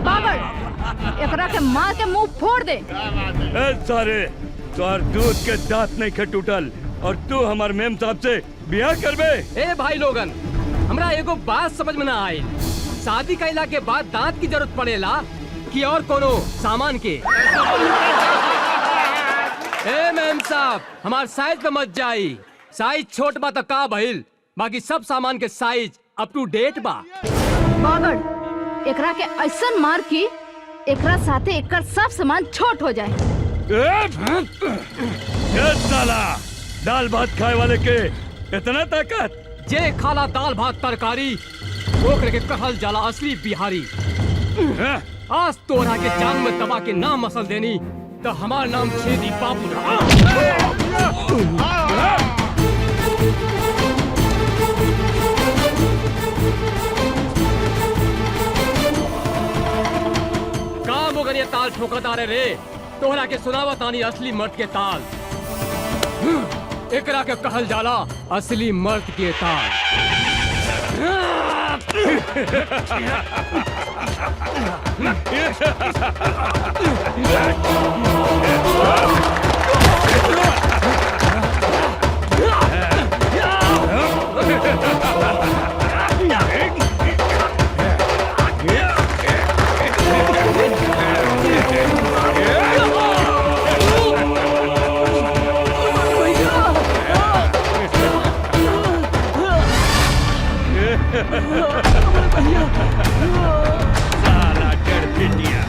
बाबर एकरा के मार के मुंह फोड़ दे। सारे तोहर दूध के दांत नहीं के टूटल और तू हमार मेम साहब से ब्याह करबे। ए भाई लोगन, हमरा एगो बात समझ में ना आई। शादी कैला के बाद दांत की जरूरत पड़ेला कि और कोनो सामान के? ए मेम साहब, हमार साइज पे मत जाई। साइज छोट बा त का भइल, बाकी सब सामान के साइज अप टू डेट बा। बाबर एकरा के ऐसन मार की एकरा साथे एकर सब सामान छोट हो जाए। साला दाल भात खाए वाले के इतना ताकत? जे खाला दाल भात तरकारी ओकरे के कहल जाला असली बिहारी। आज तोरा के जान में दबा के नाम मसल देनी तो हमार नाम छेदी बाबू रहा। काम अगर ये ताल ठोकता रे तोहरा के सुनावा तानी असली मर्द के ताल। एकरा के कहल जाला असली मर्द के ताल। साला गड़पिटिया।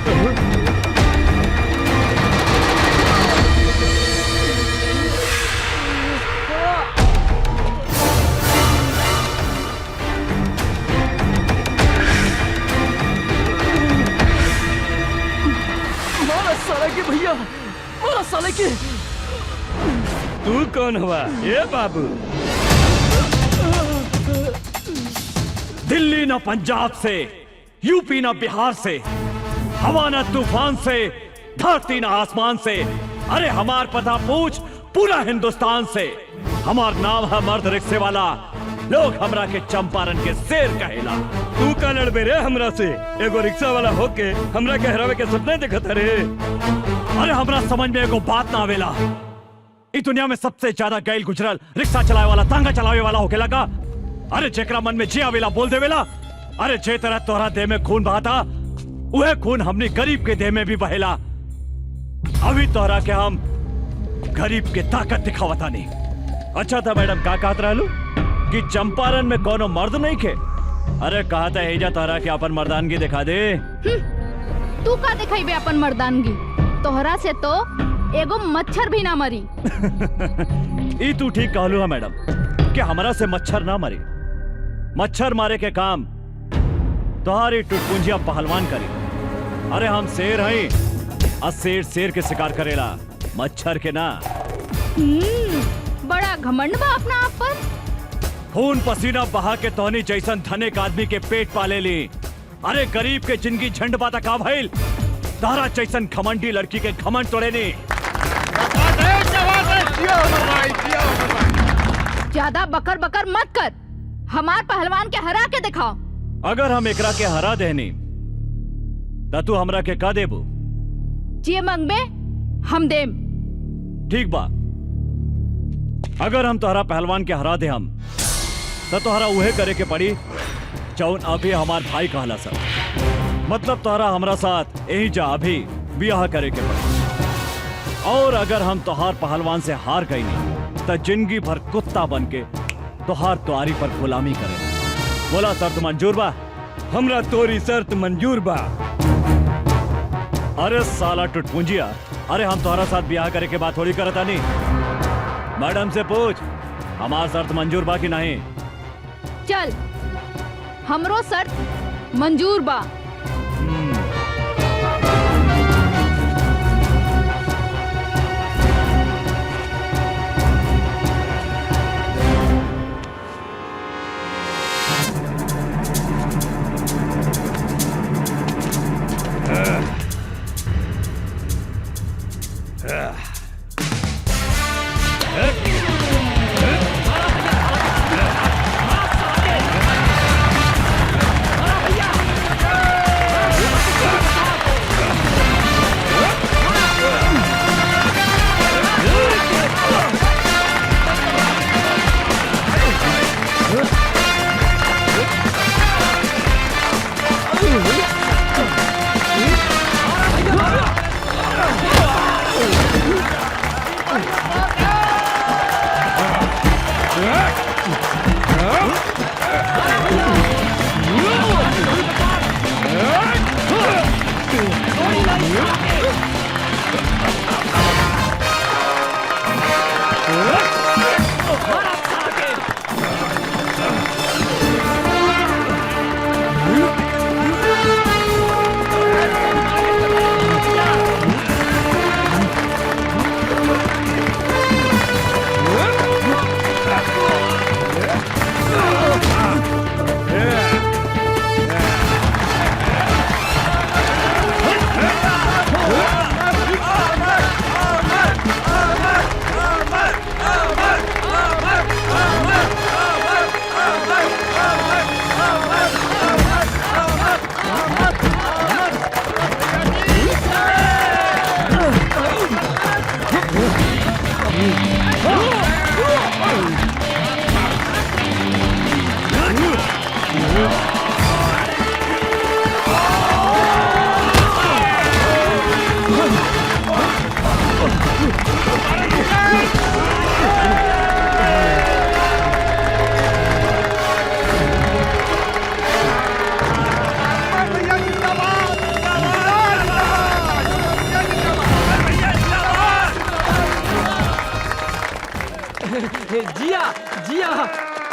मारा साले के भैया, मारा साले के। तू कौन हुआ? ये बाबू दिल्ली न पंजाब से, यूपी न बिहार से, हवा न तूफान से, धरती न आसमान से, अरे हमार पता पूछ पूरा हिंदुस्तान से। हमार नाम है मर्द रिक्शे वाला, लोग हमरा के चंपारण के शेर कहेला। तू का लड़बे रे हमरा से? एगो रिक्शा वाला होके हमरा के हरावे के सपने देखत रे? अरे हमरा समझ में एगो बात ना आवेला। इस दुनिया में सबसे ज्यादा गैल गुजरल रिक्शा चलावे वाला, तांगा चलावे वाला होके लगा। अरे जेकरा मन में जे आवेला बोल देवेला। अरे जे तरह तोहरा देह में खून बहाता वह खून हमने गरीब के देह में भी बहेला। अभी तोहरा के हम गरीब के ताकत दिखावता नहीं। अच्छा था मैडम, का कहत रहलू कि चंपारण में कोनो मर्द नहीं खे? अरे कहा था एजा तोहरा के अपन मर्दानगी दिखा दे। तू का दिखाई अपन मर्दानगी? तोहरा से तो एगो मच्छर भी ना मरी। ई तू ठीक कहलू है मैडम कि हमरा से मच्छर ना मरी। मच्छर मारे के काम तुम्हारी टुटपुंजिया पहलवान करी। अरे हम शेर हैं और शेर शेर के शिकार करेला, मच्छर के ना। बड़ा घमंड बा अपना आप पर। खून पसीना बहा के तोहनी जैसन धनिक आदमी के पेट पाले ली। अरे गरीब के जिंदगी झंड बाता का भइल, तारा जैसन घमंडी लड़की के घमंड तोड़े नी। ज्यादा बकर बकर मत कर, हमार पहलवान के हरा के दिखाओ। अगर हम एकरा के हरा देनी तो तू हमरा के का देबू? जे मंगबे हम देम। ठीक बा, अगर हम तोहरा पहलवान के हरा दे हम तो तोहरा उहे करे के पड़ी जौन अभी हमार भाई कहला सर। मतलब तोहरा हमरा साथ यही जा अभी ब्याह करे के पड़ी। और अगर हम तोहार पहलवान से हार गई नहीं तो जिंदगी भर कुत्ता बन के तोहार तुआरी पर गुलामी करे। बोला शर्त मंजूर बा? हमरा तोरी शर्त मंजूर बा। अरे साला टुटपुंजिया, अरे हम तोहरा साथ ब्याह करे के बात थोड़ी करता नहीं। मैडम से पूछ हमार शर्त मंजूर बा कि नहीं। चल, हमरो शर्त मंजूर बा।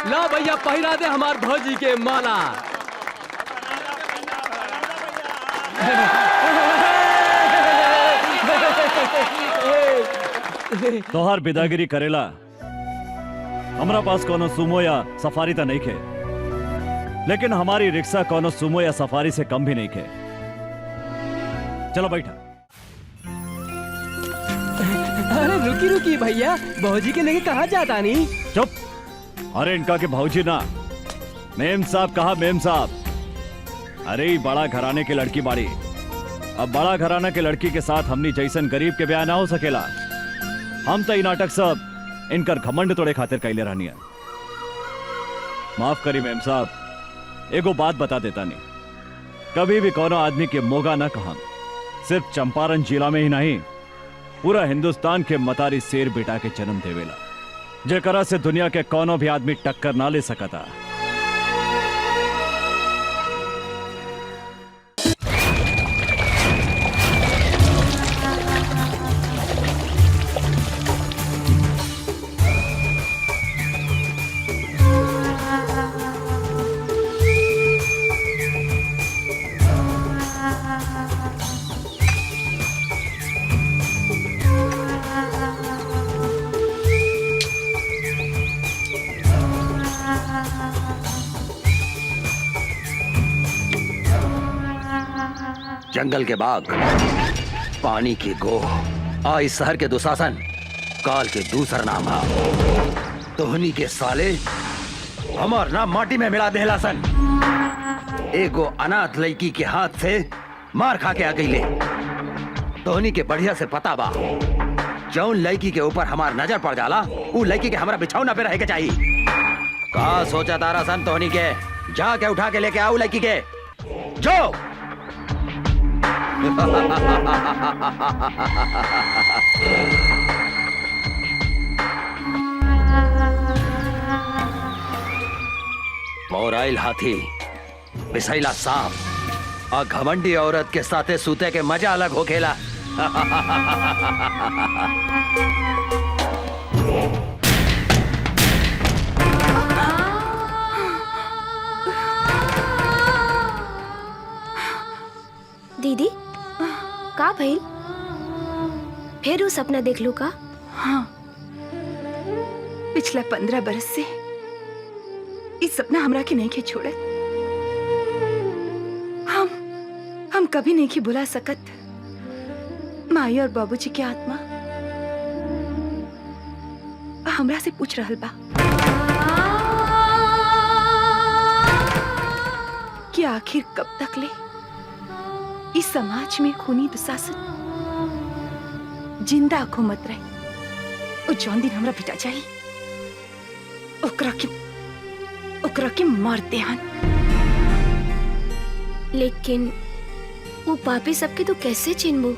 ला भैया पहिरा दे हमार भौजी के माला। तोहार बिदागिरी करेला हमरा पास कोनो सुमो या सफारी तो नहीं खे, लेकिन हमारी रिक्शा कोनो सुमो या सफारी से कम भी नहीं खे। चलो बैठा। अरे रुकी रुकी भैया, भौजी के लेके कहाँ जाता नहीं? चुप। अरे इनका के भौजी ना, मेम साहब कहा मेम साहब। अरे ई बड़ा घराने के लड़की बाड़ी, अब बड़ा घराना के लड़की के साथ हमनी जैसन गरीब के ब्याह ना हो सकेला। हम तो ई नाटक सब इनकर घमंड तोड़े खातिर कैले रहनी है। माफ करी मेम साहब, एगो बात बता देता नहीं, कभी भी कोनो आदमी के मोगा ना कहम। सिर्फ चंपारण जिला में ही नहीं, पूरा हिंदुस्तान के मतारी शेर बेटा के जन्म देवेला, जेकरा से दुनिया के कोनो भी आदमी टक्कर ना ले सकता। जंगल के बाग, पानी की गोह, इस शहर के दुशासन, काल के दूसरा नाम है। तोहनी के साले हमार नाम माटी में मिला देला सन। एगो अनाथ लड़की के हाथ से मार खा के आ गई ले। तोहनी के बढ़िया से पता बा, जौन लड़की के ऊपर हमार नजर पड़ जाला, उ लड़की के हमारा बिछौना पे रहे के चाहिए। का सोचा तारा सन तोहनी के? जाके उठा के लेके आओ लड़की के, जो। मोराइल हाथी, बिसैला सांप और घमंडी औरत के साथे सूते के मजा अलग हो खेला। दीदी का भइल? फिर वो सपना देख लू का? हाँ, पिछला 15 बरस से इस सपना हमरा के नहीं के छोड़त। हम कभी नहीं के बुला सकत माई और बाबूजी की आत्मा हमरा से पूछ रहल बा कि आखिर कब तक ले इस समाज में खूनी दुशासन जिंदा घूमत रहे। और जौन दिन हमरा बेटा जाई, ओकरा के मार देहन। लेकिन वो पापी सबके तो कैसे चिन्हबू?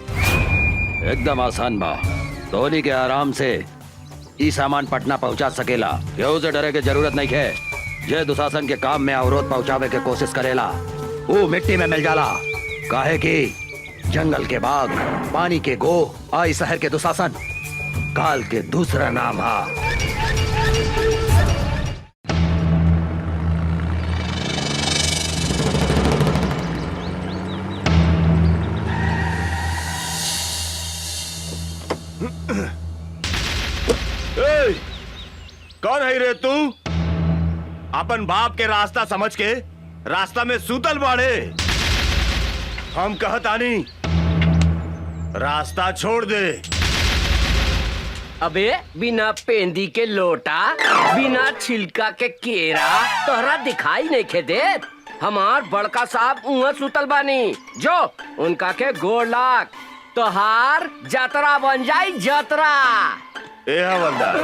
एकदम आसान बा। धोनी के आराम से ई सामान पटना पहुंचा सकेला। केहू से डरे के जरूरत नहीं है। जे दुशासन के काम में अवरोध पहुंचावे के कोशिश करेला, वो मिट्टी में मिल जाला। काहे कि जंगल के बाग, पानी के गो, आई शहर के दुशासन, काल के दूसरा नाम है। कौन है रे तू? अपन बाप के रास्ता समझ के रास्ता में सूतल बाड़े। हम कहतानी रास्ता छोड़ दे। अबे बिना पेंदी के लोटा, बिना छिलका के केरा तोहरा दिखाई नहीं खे देत। हमार बड़का साहब उहाँ सुतल बानी, जो उनका के गोड़ लाग, तोहार जतरा बन जाई जतरा। ए हवलदार,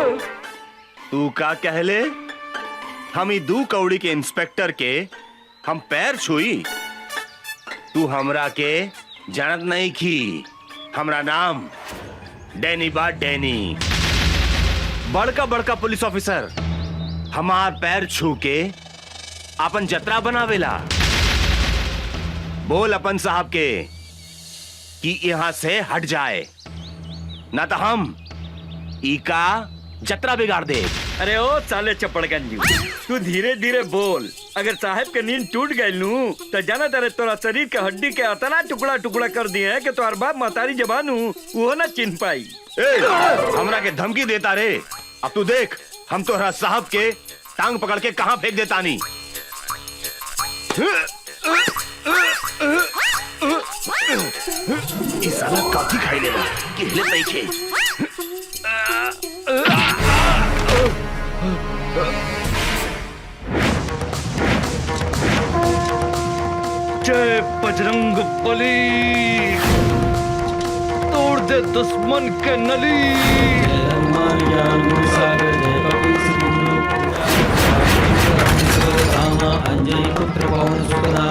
तू का कहले? हम ही 2 कौड़ी के इंस्पेक्टर के हम पैर छुई? तू हमरा के जानत नहीं की। हमरा नाम डैनी बा, डैनी। बड़का बड़का पुलिस ऑफिसर हमार पैर छू के अपन जतरा बनावेला। बोल अपन साहब के कि यहाँ से हट जाए, ना तो हम ई का जतरा बिगाड़ दे। अरे ओ साले चपड़गंजी, तू धीरे धीरे बोल। अगर साहब के नींद टूट गई नू तो जाना तारे तोरा शरीर के हड्डी के अतना टुकड़ा टुकड़ा कर दिए है कि तोहर बाप महतारी जबानू वो ना चिन्ह पाई। हमरा के धमकी देता रे। अब तू देख हम तोहरा साहब के टांग पकड़ के कहाँ फेंक देता नहीं। इस साला काफी खाई लेगा कि हिले पैके। जय बजरंग बली, तोड़ दे दुश्मन के नली। अंजय पुत्र पवन सुखदा।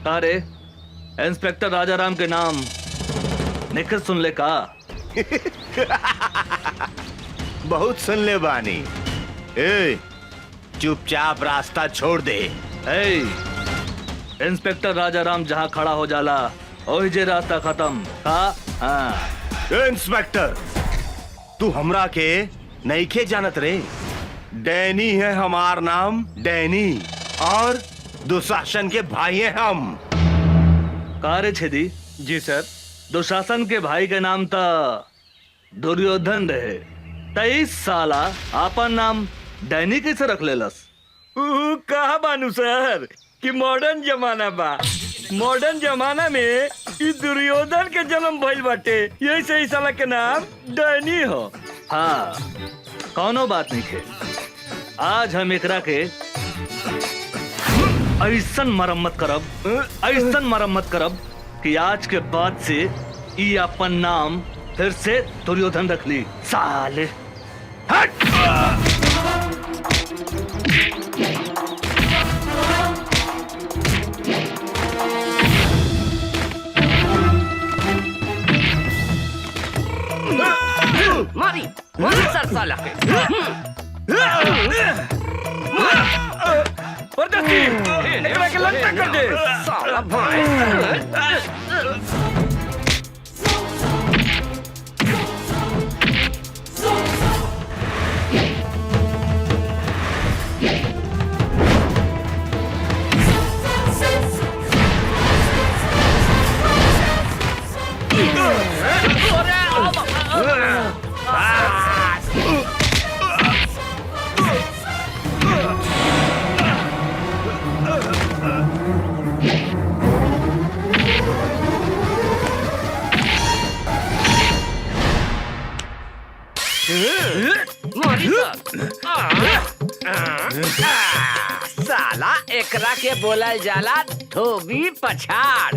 अरे इंस्पेक्टर राजाराम के नाम निखिल सुन ले का? बहुत सुन ले बानी। ए, चुपचाप रास्ता छोड़ दे। इंस्पेक्टर राजाराम जहाँ खड़ा हो जाला वही जे रास्ता खत्म का। हाँ। इंस्पेक्टर तू हमरा के नईखे जानत रे। डैनी है हमार नाम, डैनी, और दुशासन के भाई हैं हम। कारे छेदी? जी सर। दुशासन के भाई के नाम था दुर्योधन रहे। 23 साला आपन नाम डैनी कैसे रख लेलस? कहा बानू सर कि मॉडर्न जमाना बा। मॉडर्न जमाना में ई दुर्योधन के जन्म भइल बाटे, यही से इस साला के नाम डैनी हो। हाँ, कौनो बात नहीं है। आज हम एकरा के ऐसन मरम्मत करब कि आज के बाद से ई अपन नाम फिर से दुर्योधन रख ली। साले हट! मारी सर साला के। एकरा के लंका कर दे साला भाई। साला एकरा के बोलल जाला धोबी पछाड़।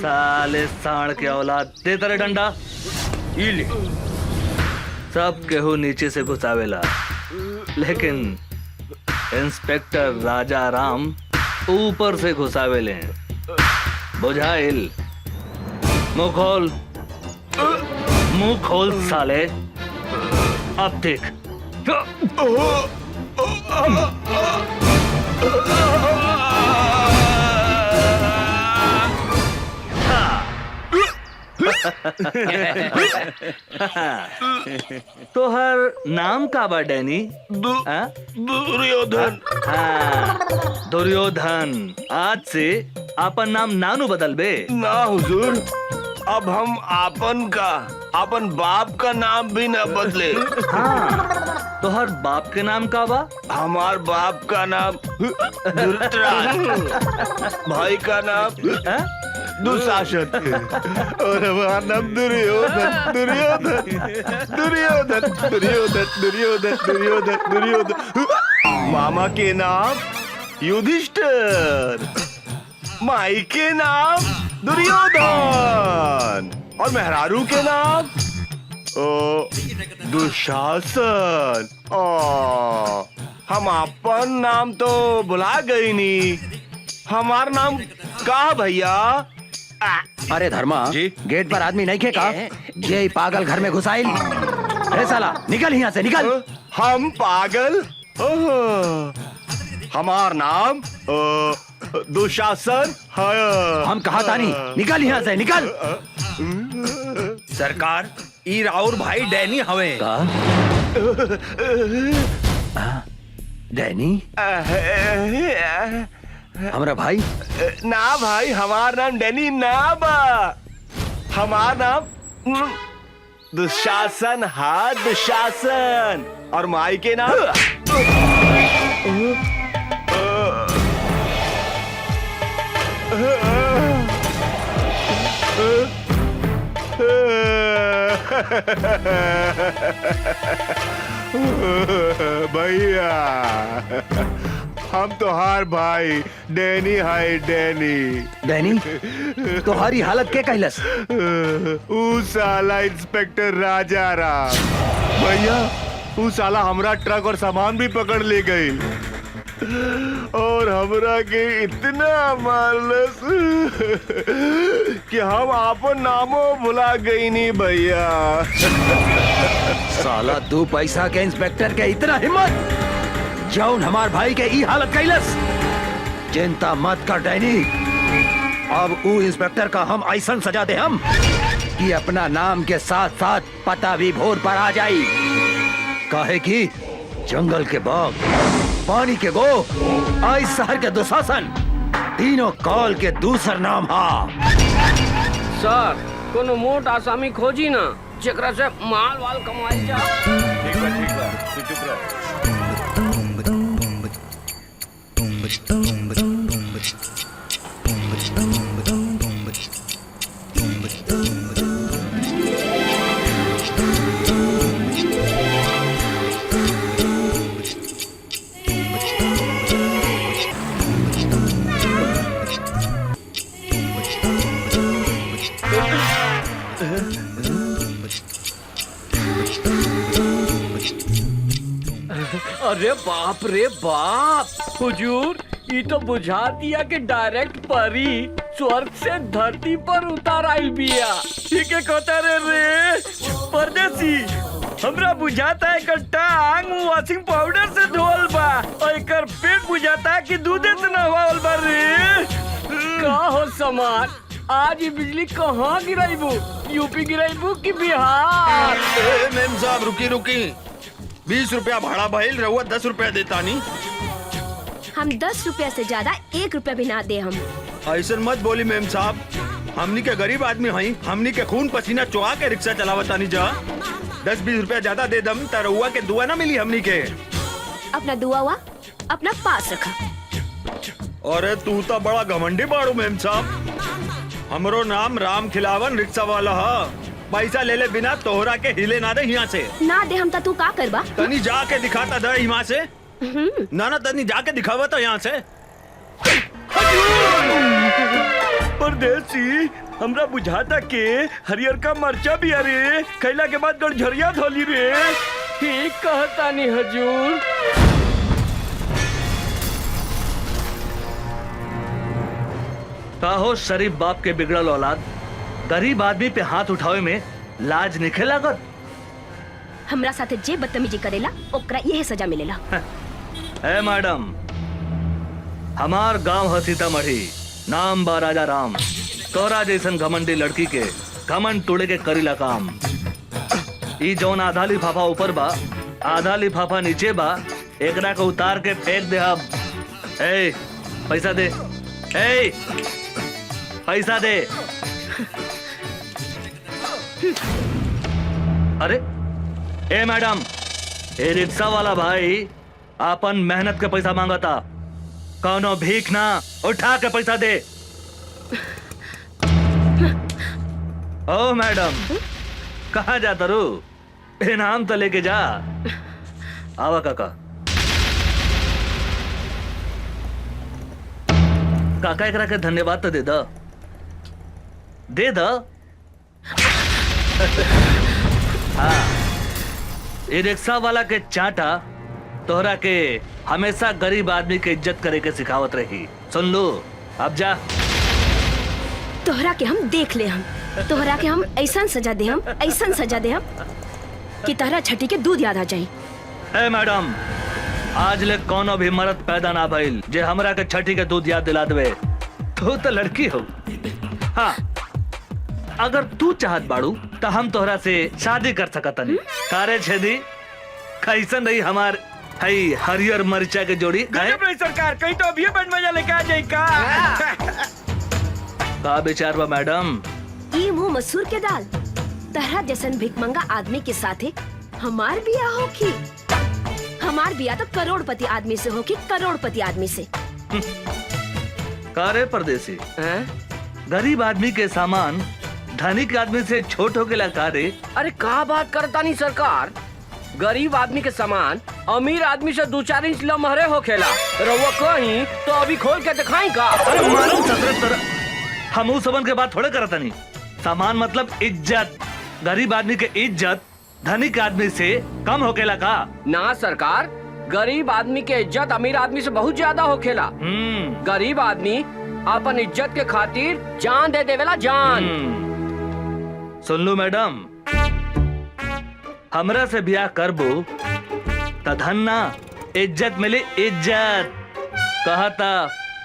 साले साण के औलाद, दे तेरे डंडा। ई ले। सब केहू नीचे से घुसावेला, लेकिन इंस्पेक्टर राजा राम ऊपर से घुसावेले बुझाइल। मुंह खोल साले, अब देख। तो हर नाम का बा डैनी? दुर्योधन। हाँ, दुर्योधन। आज से आपन नाम नानू बदल बे। ना हुजूर, अब हम अपन बाप का नाम भी न बदले। हाँ, तो हर बाप के नाम का बा? हमार बाप का नाम धृतराष्ट्र, भाई का नाम दुशासन और हमारा नाम दुर्योधन। दुर्योधन दुर्योधन दुर्योधन दुर्योधन दुर्योधन दुर्योधन। मामा के नाम युधिष्ठिर, माई के नाम दुर्योधन और मेहरारू के नाम दुशासन। हम अपन नाम तो भुला गई नी, हमार नाम का भैया? अरे धर्मा जी, गेट पर आदमी नहीं खेका? ये पागल घर में घुसाइल। अरे साला निकल यहाँ से, निकल। हम पागल? हमार नाम दुशासन है। हम कहा था नहीं, निकल यहाँ से, निकल। सरकार, ई राउर भाई डैनी हवे का? डैनी हमारा भाई? ना भाई, हमार नाम डैनी ना बा, हमार नाम दुशासन। हाँ, दुशासन। और माई के नाम भैया हम तोहार भाई डैनी है। डैनी तुम्हारी हालत क्या कहलस? ऊ साला इंस्पेक्टर राजा राम भैया, ऊ साला हमरा ट्रक और सामान भी पकड़ ले गई और हमरा के इतना मारलस कि हम आपन नामो भुला गई नी भैया। साला 2 पैसा के इंस्पेक्टर के इतना हिम्मत, जौन हमार भाई के ई हालत कैलस। चिंता मत कर डैनी, अब ऊ इंस्पेक्टर का हम ऐसा सजा दे हम कि अपना नाम के साथ साथ पता भी भोर पर आ जाई। काहे कि जंगल के बाघ, पानी के गो, आई शहर के दुशासन, तीनों काल के दूसर नाम हा। सर, कोनो मोट आसामी खोजी ना, जेकरा से माल वाल कमाई जा। ठीक बा, तू चुप रह। अरे बाप रे बाप, हुजूर, ये तो बुझा दिया कि डायरेक्ट परी स्वर्ग से धरती पर उतार आई बिया। ठीक है कहता रे परदेसी, हमरा बुझाता है एकर टांग वॉशिंग पाउडर से धोल बा और एकर पेट बुझाता है कि दूधे से नहवाल बा रे। का हो समार, आज ये बिजली कहाँ गिराईबू? यूपी गिराईबू कि बिहार? मेम साहब रुकी, 20 रुपया भाड़ा भइल, रहुआ 10 रुपया देता नहीं। हम 10 रुपया से ज्यादा 1 रुपया भी ना दे हम। ऐसा मत बोली मेम साहब, हमनी के गरीब आदमी हई, हमनी के खून पसीना चुहा के रिक्शा चलावता नहीं जा। 10-20 रुपया ज्यादा दे दम त रहुआ के दुआ ना मिली हमनी के। अपना दुआ हुआ अपना पास रखा। अरे तू तो बड़ा घमंडी बाड़ू मेम साहब, हमरो नाम राम खिलावन रिक्शा वाला हा। पैसा ले ले बिना तोहरा के हिले ना दे यहाँ से। ना दे हम तू का करबा? तनी जाके दिखाता दे यहाँ से। ना तनी जाके दिखावा तो यहाँ से। परदेसी, हमरा बुझाता के हरियर का मरचा भी अरे खैला के बाद गड़झरिया धोली रे। ठीक कहता नहीं हजूर। काहो शरीफ बाप के बिगड़ल औलाद, गरीब आदमी पे हाथ उठावे में लाज निखे लागत। हमरा साथे जे बदतमीजी करेला ओकरा यही सजा मिलेला। ए मैडम, हमार गांव है सीतामढ़ी, नाम बा राजा राम। तोरा जैसन घमंडी लड़की के घमंड तोड़े के करीला काम। ई जौन आधा लिफाफा ऊपर बा, आधा लिफाफा नीचे बा, एकरा को उतार के फेंक दे। अब ए पैसा दे, ए पैसा दे। अरे ए मैडम, ए रिक्शा वाला भाई आपन मेहनत के पैसा मांगता, कौनो भीख ना, उठा के पैसा दे। ओ मैडम, कहाँ जाता रू? इनाम तो लेके जा। आवा काका। काका एकरा के धन्यवाद तो दे द, दे द। हाँ, ये रिक्शा वाला के चाटा तोहरा के हमेशा गरीब आदमी के इज्जत करे के सिखावत रही। सुन लो, अब जा। तोहरा के हम देख ले, हम तोहरा के हम ऐसा सजा दे, हम ऐसा सजा दे हम कि तोहरा छठी के दूध याद आ जाई। ए मैडम, आज ले कोनो भी मर्द पैदा ना भइल जे हमरा के छठी के दूध याद दिला देवे। तू तो लड़की हो। हाँ, अगर तू चाहत बाड़ू तो हम तोहरा से शादी कर सकतनी। कारे छेदी, कैसन रही हमार हई हरियर मरिचा के जोड़ी? गजब रही सरकार, कहीं तो अभी बन मजा लेके आ जाए का। का विचार बा मैडम? ई मुंह मसूर के दाल, तहरा जैसन भिखमंगा आदमी के साथे हमार बिया होखी। हमार बिया तो करोड़पति आदमी से होखी, करोड़पति आदमी से। कारे परदेसी, गरीब आदमी के सामान धनिक आदमी से छोट हो गया कारे? अरे का बात करता नहीं सरकार, गरीब आदमी के सामान अमीर आदमी से 2-4 इंच लमहरे हो खेला। रउआ कहीं तो अभी खोल के दिखाई का। अरे मालूम सतरत तरह, हम उस सबन के बात थोड़े करता नहीं। सामान मतलब इज्जत। गरीब आदमी के इज्जत धनिक आदमी से कम होकेला का? ना सरकार, गरीब आदमी के इज्जत अमीर आदमी से बहुत ज्यादा होखेला। गरीब आदमी अपन इज्जत के खातिर जान दे देवेला, जान। सुन लो मैडम, हमरा से ब्याह करबो त धन ना, इज्जत मिली इज्जत। कहता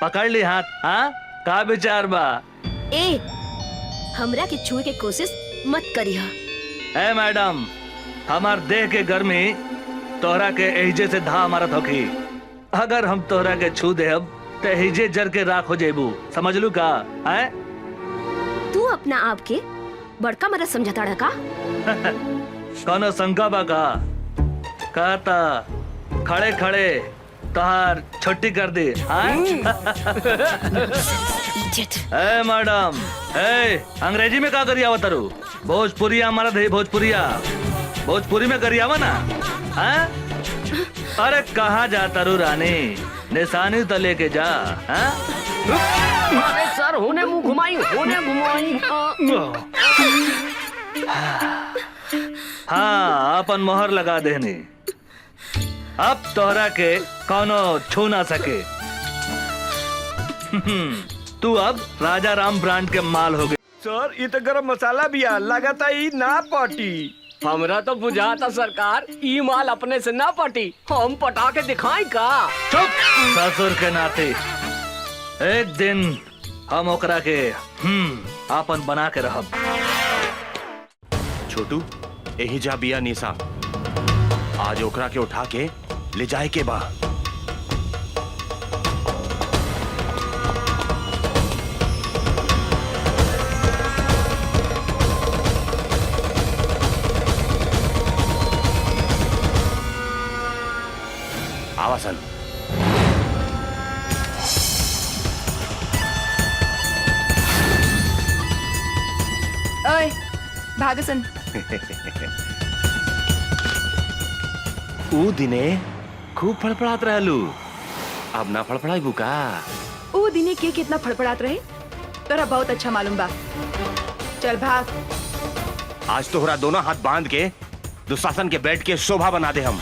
पकड़ ली हाथ। हाँ, का विचार बा? ए, हमरा के छुए के कोशिश मत करिहा। ए मैडम, हमार देह के गर्मी तोहरा के एहिजे से धा मारत होखी। अगर हम तोहरा के छू देब तो एहिजे जर के राख हो जेबू। समझ लू का? है? तू अपना आप के बड़का मरद समझता रहा का? कौनो शंका बा का? कहता खड़े खड़े तोहार छुट्टी कर दी। ए मैडम, ए अंग्रेजी में का करी आवत रू? भोजपुरिया हमारा दे, भोजपुरिया, भोजपुरी में करी आवा ना। हाँ? अरे कहाँ जाता रू रानी? निशानी तो लेके जा। हाँ? अरे सर, होने मुंह घुमाई, होने घुमाई। हाँ, अपन मोहर लगा देनी। अब तोहरा के कौनो छू ना सके। तू अब राजा राम ब्रांड के माल हो गए। सर, ये तो गरम मसाला भी है, लगाता ही ना पार्टी। हमरा तो बुझाता सरकार, ई माल अपने से ना पटी, हम पटा के दिखाई का। चुप, ससुर के नाते। एक दिन हम ओकरा के आपन बना के रहब। छोटू, यही जा बिया निशा, आज ओकरा के उठा के ले जाए के बा। आवासन। ओए, भागसन। ऊ दिने खूब फड़फड़ात रहलू, अब ना फड़फड़ाई बुका। ऊ दिने के कितना फड़फड़ात रहे तोरा बहुत अच्छा मालूम बा। चल भाग। आज तोहरा दोनों हाथ बांध के दुशासन के बेड के शोभा बना दे हम।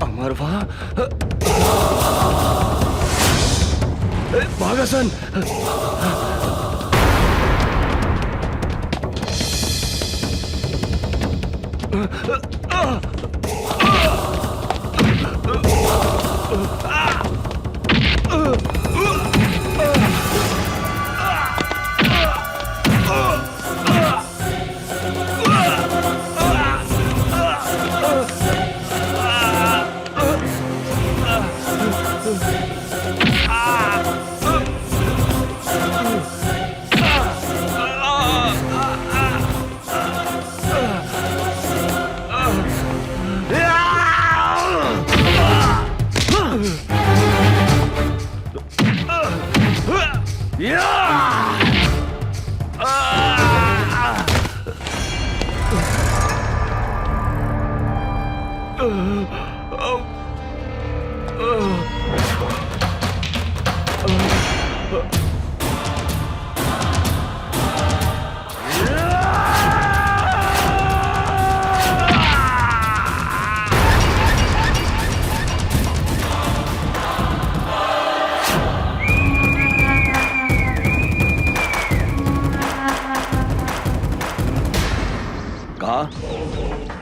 अमरवा, भागासन।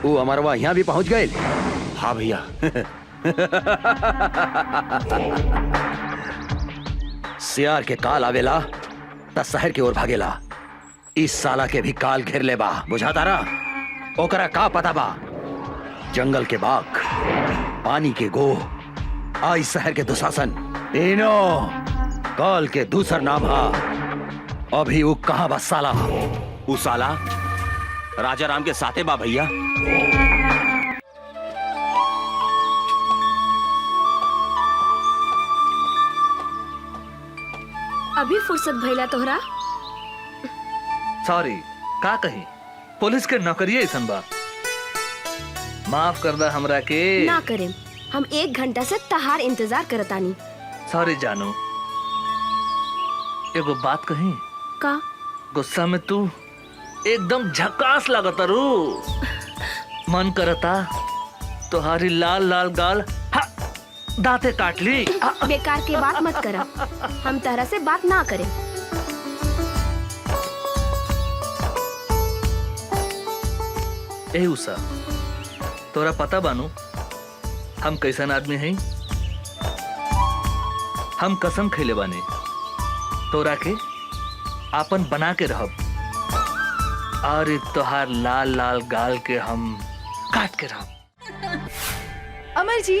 वो अमरवा यहाँ भी पहुँच गए। हाँ भैया। सियार के काल आवेला त शहर की ओर भागेला। इस साला के भी काल घेर ले बा, बुझाता रहा। ओकरा का पता बा? जंगल के बाघ, पानी के गोह, आई शहर के दुशासन, तीनों काल के दूसर नाम हा। अभी वो कहाँ बा साला? वो साला राजा राम के साथे बा भैया। अभी फुर्सत भइला तोहरा? सॉरी, का कही, पुलिस के नौकरी ऐसन बा। माफ कर दा हमरा के। ना करें, हम 1 घंटा से तहार इंतजार करतानी। सॉरी जानू, एगो बात कही। का? गुस्सा में तू एकदम झकास लगता रू। मन करता तुम्हारी लाल लाल गाल दांते काट ली। बेकार की बात मत करा, हम तरह से बात ना करें। ए उषा, तोरा पता बानू हम कैसन आदमी हैं? हम कसम खैले बानी तोरा के आपन बना के रहब। और तोहार लाल लाल गाल के हम काट के रहब। अमर जी,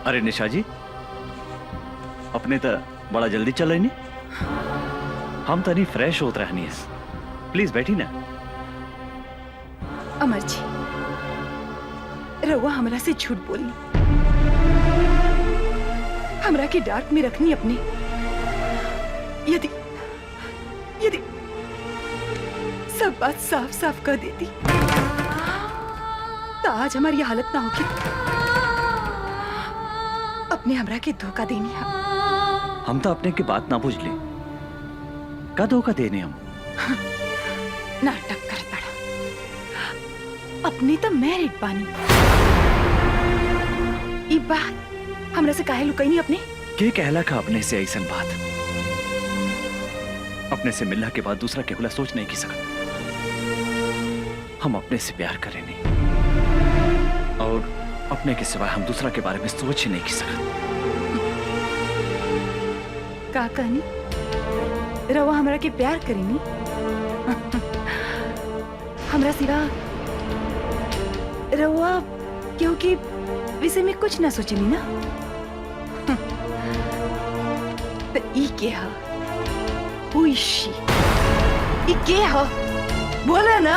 अरे निशा जी, अपने तो बड़ा जल्दी चल रही। हम तनी फ्रेश होत रहनी है। प्लीज बैठी ना। अमर जी, रउआ हमरा से झूठ बोली। हमरा के डार्क में रखनी अपने। यदि यदि सब बात साफ साफ कर देती तो आज हमारी ये हालत ना होगी। अपने हमरा के धोखा देनी है। हम तो अपने की बात ना बुझ ली, का धोखा देने हम? नाटक कर पड़ा। अपने तो मैरिड बानी। ई बात हमरा से काहे लुकाई नहीं अपने? के कहला का अपने से ऐसा बात? अपने से मिलने के बाद दूसरा केवला सोच नहीं की सकत। हम अपने से प्यार करें नहीं और अपने के सिवाय हम दूसरा के बारे में सोच ही नहीं की सकत। का कहनी? रवा हमरा के प्यार करेनी? हमरा सिवा रवा क्योंकि विषय में कुछ ना सोचनी ना। तो ई के हा? Who is she? ई के हा? बोला ना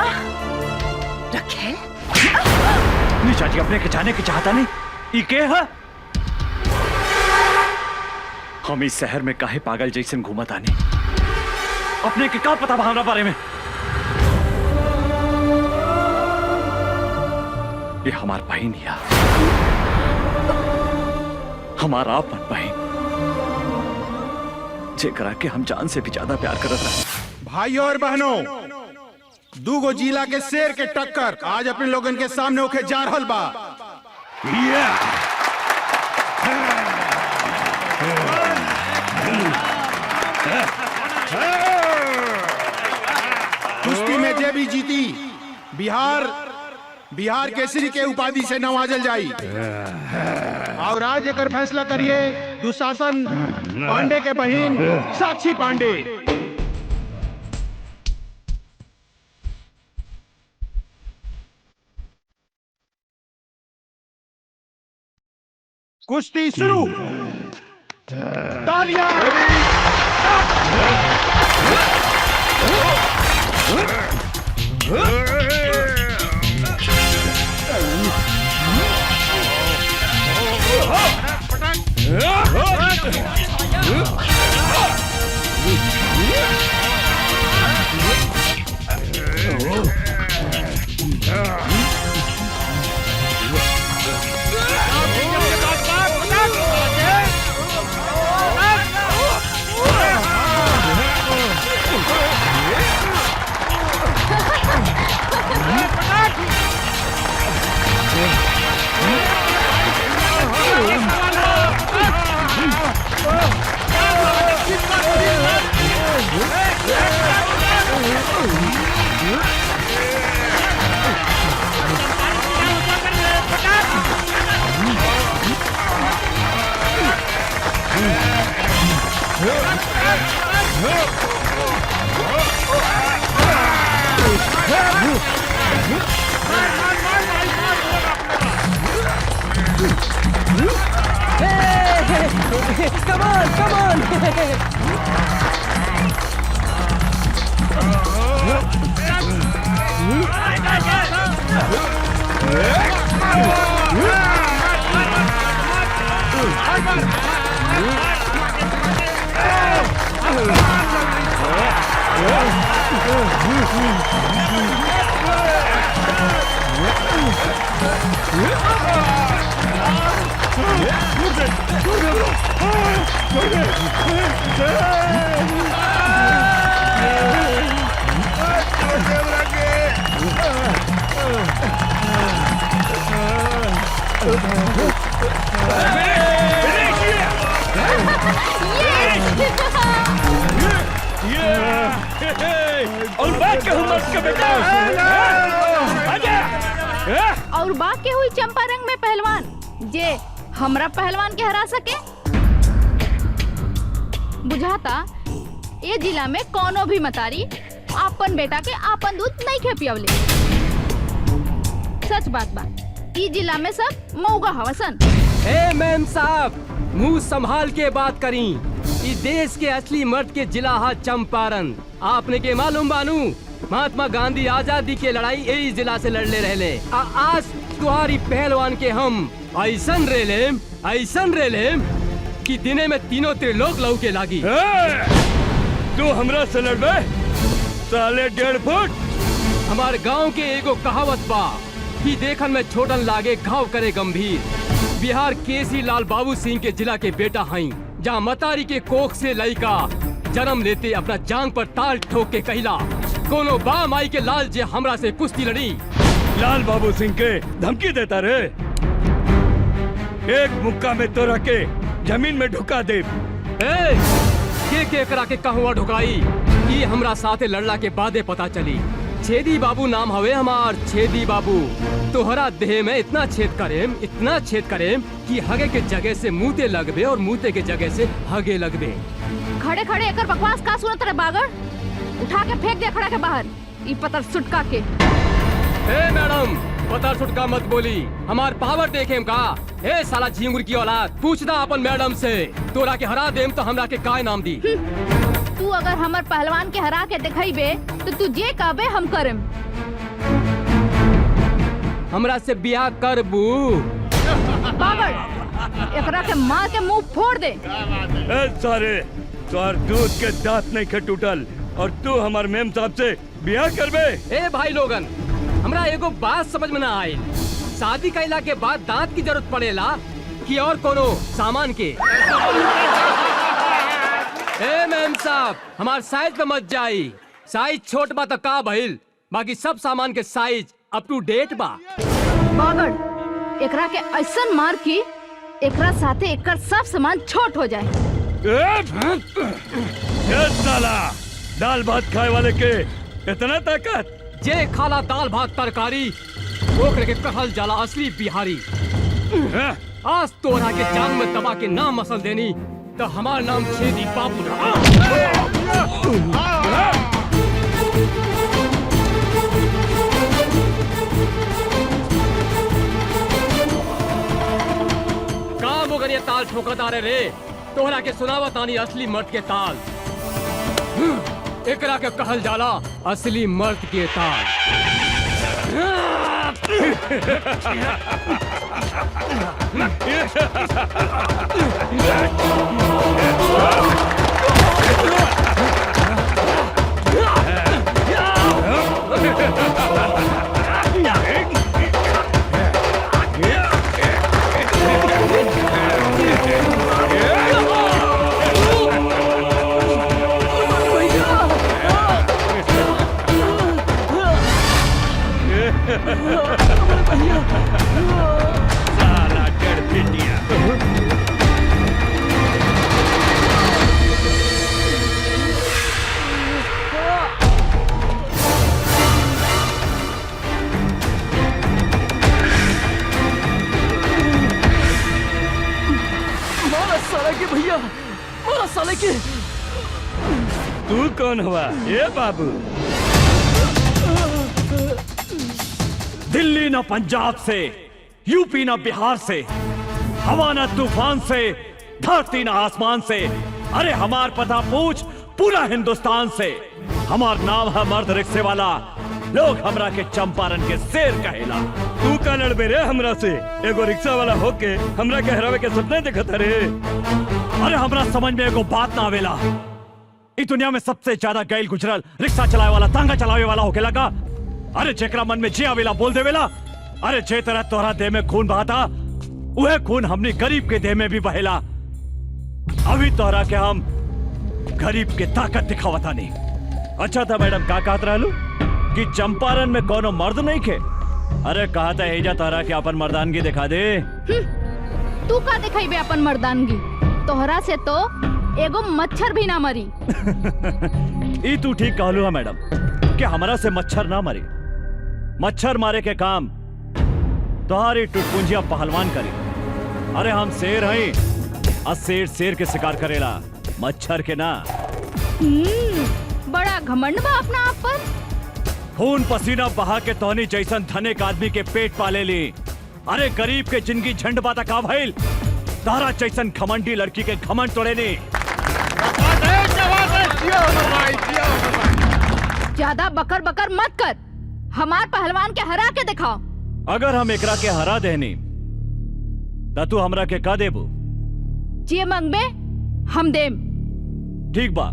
रखेल। निशा जी अपने के जाने की चाहता नहीं। ई के है? हम इस शहर में काहे पागल जैसे घूमत आने? अपने के का पता हमारा बारे में? ये हमार बहन है, हमारा अपन बहन, जेकरा के हम जान से भी ज्यादा प्यार करत रहे। भाइयों और बहनों, दूगो जिला के शेर के टक्कर आज अपने लोगन के सामने होके जा रहल बा। कुश्ती में जे भी जीती बिहार केसरी के उपाधि से नवाजल जाई। और आज एकर फैसला करिए दुशासन पांडे के बहन साक्षी पांडे। कुश्ती शुरू। तालियां। Come on, come on! और बाकी हुई चंपारंग में पहलवान जे हमरा पहलवान के हरा सके। बुझाता ये जिला में कोनो भी मतारी आपन बेटा के आपन दूध नहीं खे पियवले। सच बात बा, ई जिला में सब मऊगा हवसन। ए मैम साहब, मुंह संभाल के बात करी। इस देश के असली मर्द के जिला हा चंपारण। आपने के मालूम बानू महात्मा गांधी आजादी के लड़ाई यही जिला से लड़ले रहले। आज तुम्हारी पहलवान के हम ऐसन रेलेम कि दिने में तीनों त्रिलोक लौके लागी। तू हमरा से लड़बे साले 1.5 फुट। हमार गांव के एगो कहावत बा कि देखन में छोटन लागे घाव करे गंभीर। बिहार केसी लाल बाबू सिंह के जिला के बेटा हई, जहाँ मतारी के कोख से लड़का जन्म लेते अपना जांग पर ताल ठोक के कहला कोनो बा माई के लाल जे हमरा से कुश्ती लड़ी। लाल बाबू सिंह के धमकी देता रे, एक मुक्का में तोरा के जमीन में ढुका दे। के करा के कहवा ढुकाई ई हमरा साथे लड़ला के बादे पता चली। छेदी बाबू नाम हवे हमार, छेदी बाबू। तोहरा देह में इतना छेद करेम कि हगे के जगह से मुँहते लगबे और मुँहते के जगह से हगे लगबे। खड़े खड़े एकर बकवास का सुनत रे बागड़? उठा के फेंक दे खड़ा के बाहर ई पतर सुटका के। मैडम पतर सुटका मत बोली, हमार पावर देखेम का। साला झिंगुर की औलाद, पूछदा अपन मैडम से। तोरा के हरा देम तो हमरा के काय नाम दी? तू अगर हमर पहलवान के हरा के दिखाईबे तो तू जे कहबे हम करम। हमरा से बियाह करबू? बागड़ एकरा के मार के मुंह फोड़ दे। सारे तोर दूध के दांत नहीं खे टूटल और तू हमार मेम साहब से बियाह करबे? भाई लोगन, हमरा एगो बात समझ में ना आई। शादी कैला के बाद दांत की जरूरत पड़ेला कि और कोनो सामान के? मेम साहब हमार साइज पे मत जाई। साइज छोट बा तो का भइल, बाकी सब सामान के साइज अप टू डेट बा। बागड़ एकरा के ऐसन मार की एकरा साथे एकर सब सामान छोट हो जाए। साला दाल भात खाए वाले के इतना ताकत? जे खाला दाल भात तरकारी ओकरे के कहल जाला असली बिहारी। आज तोरा के जांग में दबा के नाम मसल देनी तो हमार नाम छेदी बाबू रहा। काम हो गया ताल ठोकता रे, तोहरा के सुनावत आनी असली मर्द के ताल। एकरा के कहल जाला असली मर्द के ताल। साला डर पिटिया। मारा साला के भैया, मारा साले के। तू कौन हुआ? ये बाबू दिल्ली ना पंजाब से, यूपी ना बिहार से, हवा ना तूफान से, धरती ना आसमान से, अरे हमार पता पूछ पूरा हिंदुस्तान से। हमार नाम है मर्द रिक्शे वाला, लोग हमरा के चंपारण के शेर कहेला। तू का लड़बे रे हमरा से? एगो रिक्शा वाला होके हमरा के हरावे के सपने देखता रे। अरे हमरा समझ में एगो बात ना आवेला, इस दुनिया में सबसे ज्यादा गैल गुजरल रिक्शा चलावे वाला, तांगा चलावे वाला होके लगा। अरे जेकरा मन में जे आवेला बोल देवेला। अरे जे तरह तोहरा देह में खून बहाता वह खून हमनी गरीब के देह में भी बहेला। अभी तोहरा के हम गरीब के ताकत दिखावता नहीं। अच्छा था मैडम, का कहत रहलू कि चंपारण में कोनो मर्द नहीं खे? अरे कहा था एजा तोहरा के अपन मर्दानगी दिखा दे। तू का दिखाईबे अपन मर्दानगी? तोहरा से तो एगो मच्छर भी ना मरी। ई तू ठीक कहलू है मैडम कि हमरा से मच्छर ना मरी। मच्छर मारे के काम तुम्हारी टुटपुंजिया पहलवान करी। अरे हम शेर हैं और शेर शेर के शिकार करेला, मच्छर के ना। बड़ा घमंड बा अपना आप पर। खून पसीना बहा के तोहनी जैसन धनिक आदमी के पेट पाले ली। अरे गरीब के जिंदगी झंड बाता का भइल, तारा जैसन घमंडी लड़की के घमंड तोड़े नहीं। ज्यादा बकर बकर मत कर, हमार पहलवान के हरा के दिखाओ। अगर हम एकरा के हरा देनी त तू हमरा के का देबू? जे मंगबे हम देम। ठीक बा,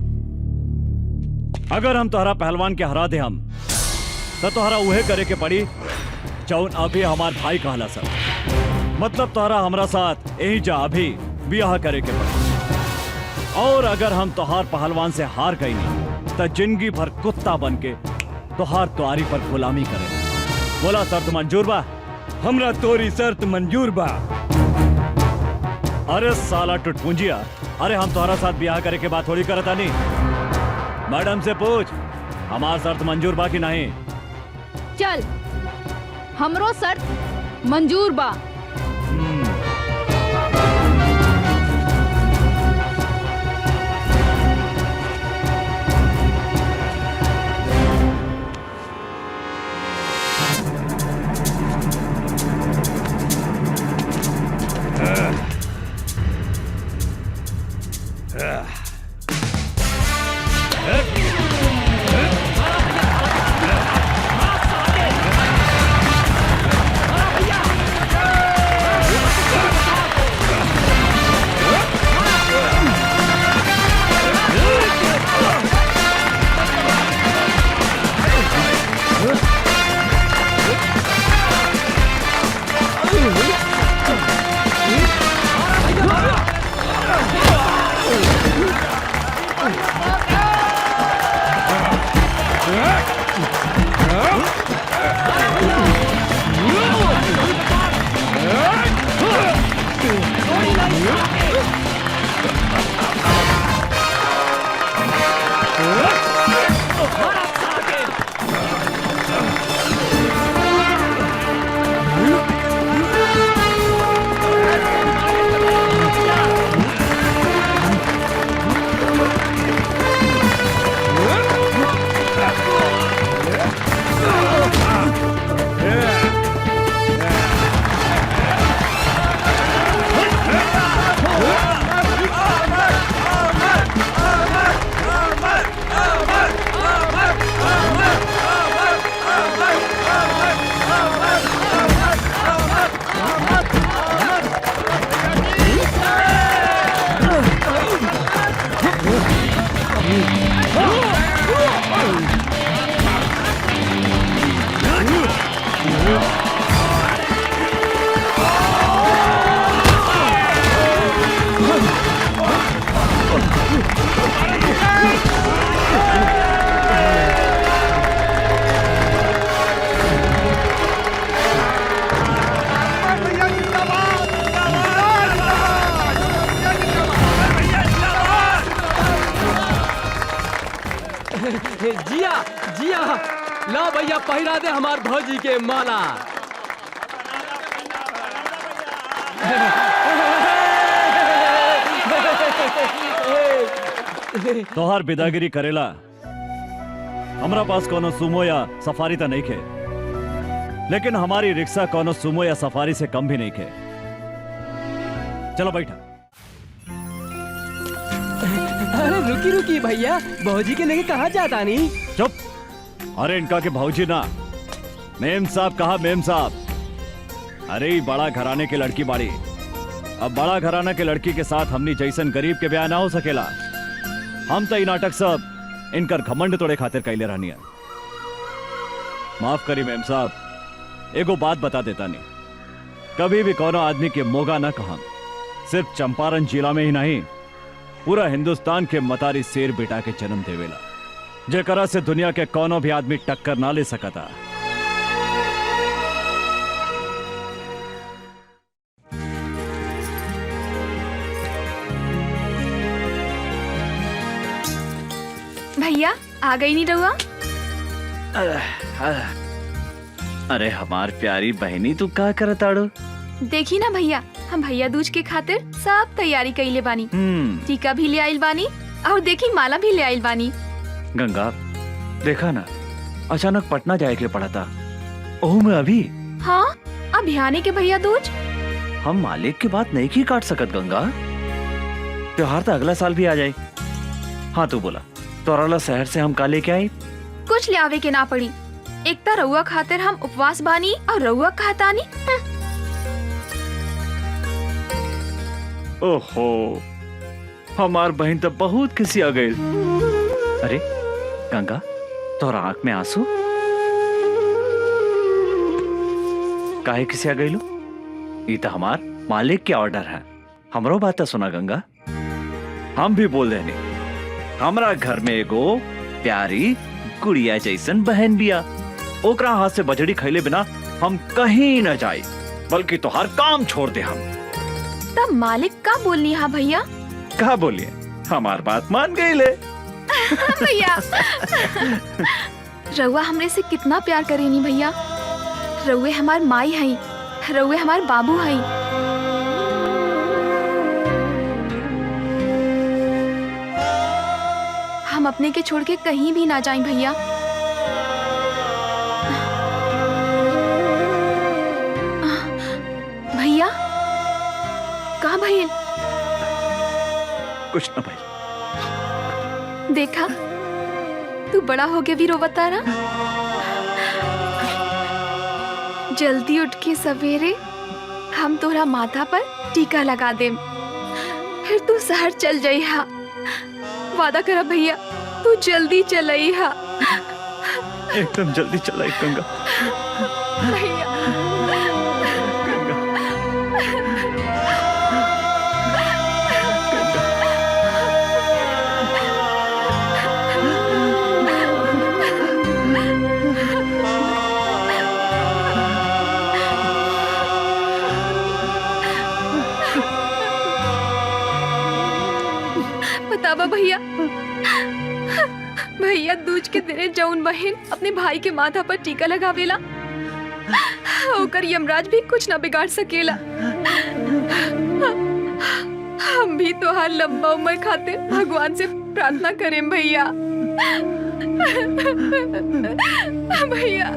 अगर हम तोहरा पहलवान के हरा दे हम तो तोहरा उहे करे के पड़ी जौन अभी हमार भाई कहला सब। मतलब तोहरा हमरा साथ यही जा अभी ब्याह करे के पड़ी। और अगर हम तोहार पहलवान से हार गई नहीं तो जिंदगी भर कुत्ता बन के तोहार तुआरी पर गुलामी करे। बोला शर्त मंजूर बा? हमरा तोरी शर्त मंजूर बा। अरे साला टुटपुंजिया, अरे हम तोहरा साथ ब्याह करे के बात थोड़ी करता नहीं। मैडम से पूछ हमार शर्त मंजूर बा कि नहीं। चल, हमरो शर्त मंजूर बा। जिया जिया, ला भैया पहिरा दे हमार भौजी के माला। तोहार बिदागिरी करेला हमरा पास कोनो सुमो या सफारी तो नहीं खे, लेकिन हमारी रिक्शा कोनो सुमो या सफारी से कम भी नहीं खे। चलो बैठा। अरे रुकी रुकी भैया, भौजी के लेके कहाँ जाता नहीं? चुप, अरे इनका के भौजी ना, मेम साहब कहा मेम साहब। अरे ये बड़ा घराने के लड़की बाड़ी, अब बड़ा घराना के लड़की के साथ हमनी जैसन गरीब के ब्याह ना हो सकेला। हम तो नाटक सब इनकर घमंड तोड़े खातिर कैले रहनी है। माफ करी मेम साहब, एगो बात बता देता नहीं, कभी भी कोनो आदमी के मोगा ना कहा। सिर्फ चंपारण जिला में ही नहीं, पूरा हिंदुस्तान के मतारी शेर बेटा के जन्म देवेला, जेकरा से दुनिया के कोनो भी आदमी टक्कर ना ले सकता। भैया आ गई नहीं रहुआ? अरे हमार प्यारी बहनी, तू का करताड़ो? देखी ना भैया, हम भैया दूज के खातिर सब तैयारी कइले बानी। टीका भी ले आइल बानी और देखी माला भी ले आइल बानी। गंगा देखा ना, अचानक पटना जाए के पड़ा था। ओह मैं अभी। हाँ, अब आने के भैया दूज। हम मालिक की बात नहीं की काट सकत गंगा, त्योहार तो अगला साल भी आ जाए। हाँ तू बोला, तोराला शहर से हम का लेके आई? कुछ ले आवे के ना पड़ी। एकता रउआ खातिर हम उपवास बानी और रउआ खातानी। ओहो, हमार बहन तो बहुत किसी आ गई। अरे गंगा, तोरा आंख में आंसू काहे किसी आ गई लो? ये तो हमार मालिक के ऑर्डर है। हमरो बात सुना गंगा। हम भी बोल देनी, हमारा घर में एगो प्यारी गुड़िया जैसन बहन बिया। ओकरा हाथ से बजड़ी खैले बिना हम कहीं न जाए, बल्कि तो हर काम छोड़ दे हम। तब मालिक का बोलनी हा भैया? कहा बोलिए, हमार बात मान गई ले। भैया रउआ हमरे से कितना प्यार करेनी भैया। रउए हमार माई हई, रउए हमार बाबू हई। हम अपने के छोड़ के कहीं भी ना जाएं भैया। भैया कहाँ भैया? कुछ न भाई। देखा, तू बड़ा हो के भी रोवता ना। जल्दी उठ के सवेरे हम तोरा माथा पर टीका लगा देम, फिर तू शहर चल जाई हा। वादा करा भैया, तू जल्दी चलई हा। एकदम जल्दी चलाई गंगा। भैया बतावा भैया, भैया दूज के दिने जौन बहन अपने भाई के माथा पर टीका लगावेला, ओकर यमराज भी कुछ ना बिगाड़ सकेला। हम भी तोहार लंबा उम्र खातिर भगवान से प्रार्थना करें भैया। भैया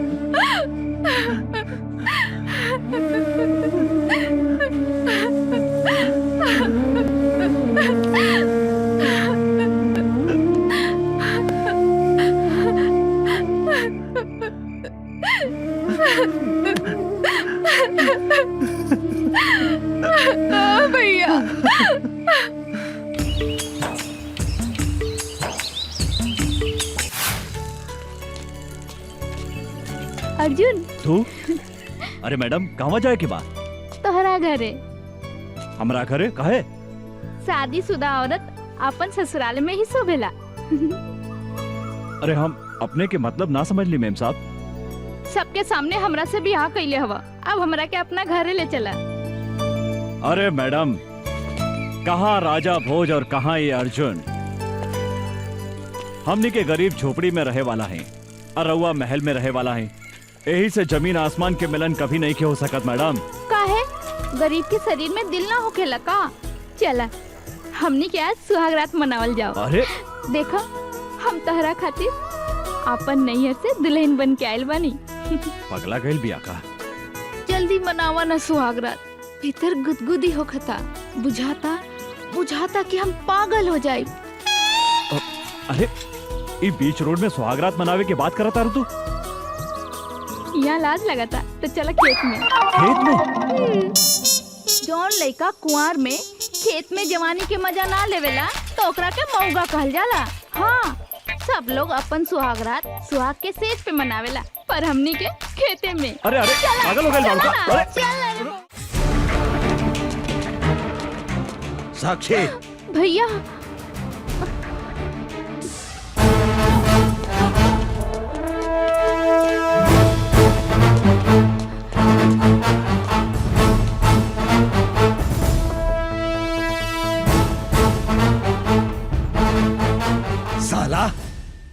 भैया अर्जुन, तू? अरे मैडम, कहवा जाए के बाद? तोहरा घरे। हमरा घरे काहे? शादीशुदा औरत अपन ससुराल में ही शोभेला। अरे हम अपने के मतलब ना समझ ली मेम साहब। सबके सामने हमरा से बियाह कैले हवा, अब हमरा के अपना घरे ले चला। अरे मैडम, कहाँ राजा भोज और कहाँ ये अर्जुन? हमनी के गरीब झोपड़ी में रहे वाला है और रउआ महल में रहे वाला है। यही से जमीन आसमान के मिलन कभी नहीं के हो सकत मैडम। काहे? गरीब के शरीर में दिल ना होखेला का? चला हमनी के आज सुहागरात मनावल जाओ। अरे देखा, हम तहरा खातिर अपन नैहर से दुल्हन बन के आयल बानी। पगला गइल बिया का? जल्दी मनावा ना सुहागरात। भीतर गुदगुदी होखता, बुझाता कि हम पागल हो जाए। अरे ये बीच रोड में सुहागरात मनावे के बात करता तू? यहाँ लाज लगाता तो चला खेत में। खेत में? जौन लड़का कुंवार में खेत में जवानी के मजा ना लेवेला तो ओकरा के मौगा कहल जाला। हाँ, सब लोग अपन सुहागरात सुहाग के सेज पे मनावेला, पर हमनी के खेते में। अरे अरे पागल हो गए बाबू। अरे साक्षी, भैया, साला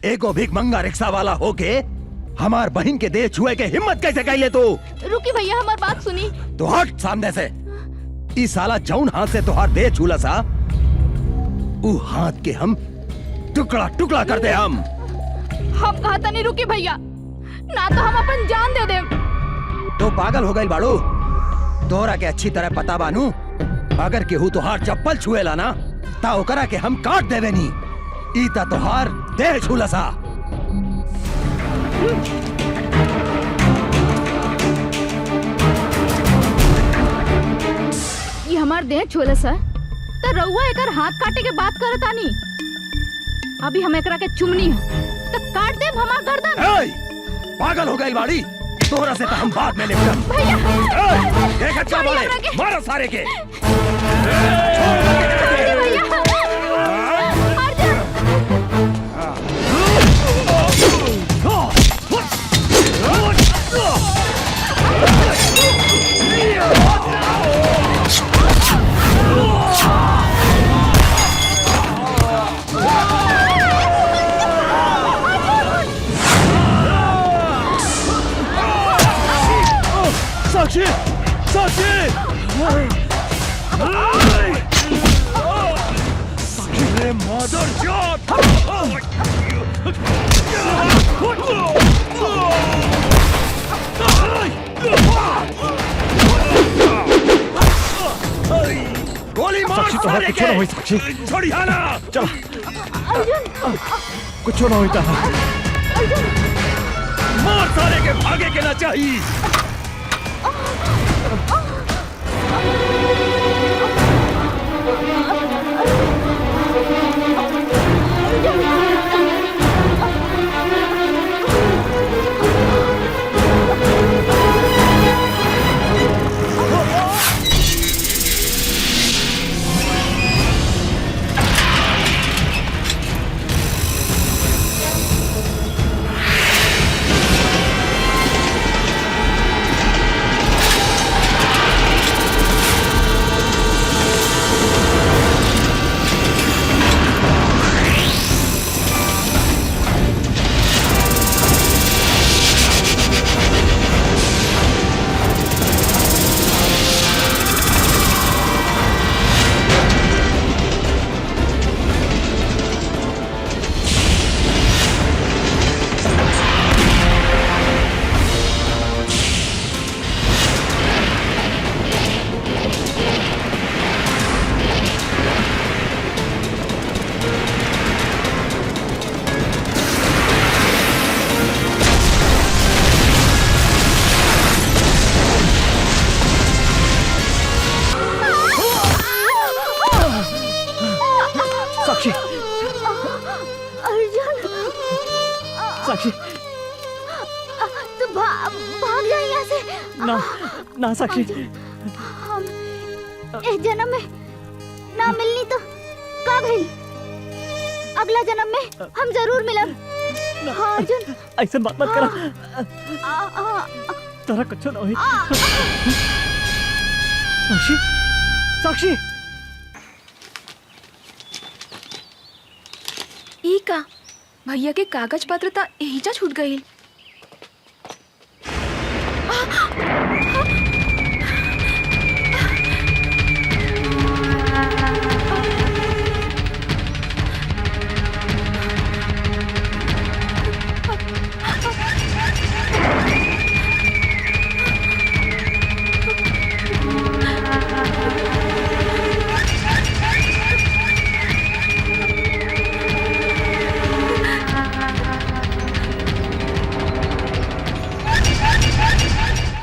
एगो भीख मंगा रिक्शा वाला होके हमार बहन के देह छुए के हिम्मत कैसे कैले तू? रुकी भैया, हमार बात सुनी। तो हट सामने से। ई साला जौन हाथ से तुहार देह छूला सा, ऊ हाथ के हम टुकड़ा टुकड़ा कर दे। हम कहता नहीं, रुकी भैया, ना तो हम अपन जान दे दे। तो पागल हो गई बाड़ू? तोरा के अच्छी तरह पता बानू, अगर केहू तुहार चप्पल छुएला ना ता ओकरा के हम काट देवे नी। ई ता तुहार देह छूला सा। ये हमार देह छोले सर तो रउआ एकर हाथ काटे के बात करत आनी। अभी हम एकरा के चुमनी है तो काट देब हमार गर्दन। पागल हो गई बाड़ी, तोहरा से तो हम बाद में निपटब। भैया क्या बोले, मारो सारे के। साक्षी, साक्षी, साक्षी, मदर गोली मार साक्षी, तोहरा कुछ ना होई साक्षी। छोड़िया ना। चल, कुछ ना होता है। मार सारे के, भागे के ना चाहिए। साक्षी, साक्षी, तू भाग जा यहाँ से। ना ना साक्षी, हम इस जन्म में ना मिलनी तो का भइल, अगला जन्म में हम जरूर मिलब। हाँ अर्जुन, ऐसे बात मत करा। तारा कुछ ना होई। साक्षी, साक्षी, ई का भैया के कागज पत्र ता एहिजा छूट गई।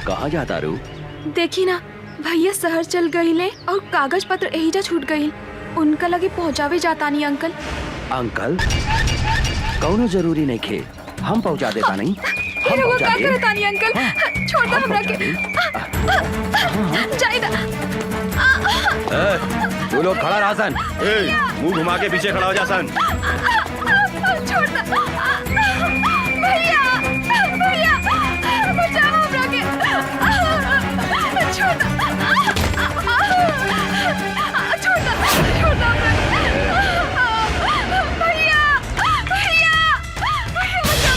कहाँ जाता रू? देखी ना भैया शहर चल गईले और कागज पत्र एहिजा छूट गई। उनका लगे पहुँचावे जाता नहीं अंकल। अंकल कौनो जरूरी नहीं खे, हम पहुँचा देता नहीं। फिर वो का करता नहीं अंकल, छोड़ दो हमरा के। जाइदा। तू लोग खड़ा रहा सन। मुंह घुमा के पीछे खड़ा हो जा सन। छोड़ दो। भैया, भैया, बचाओ हमरा के। छोड़ दो। छोड़ दो, छोड़ दो हमरा के। भैया, भैया, भैया बचाओ।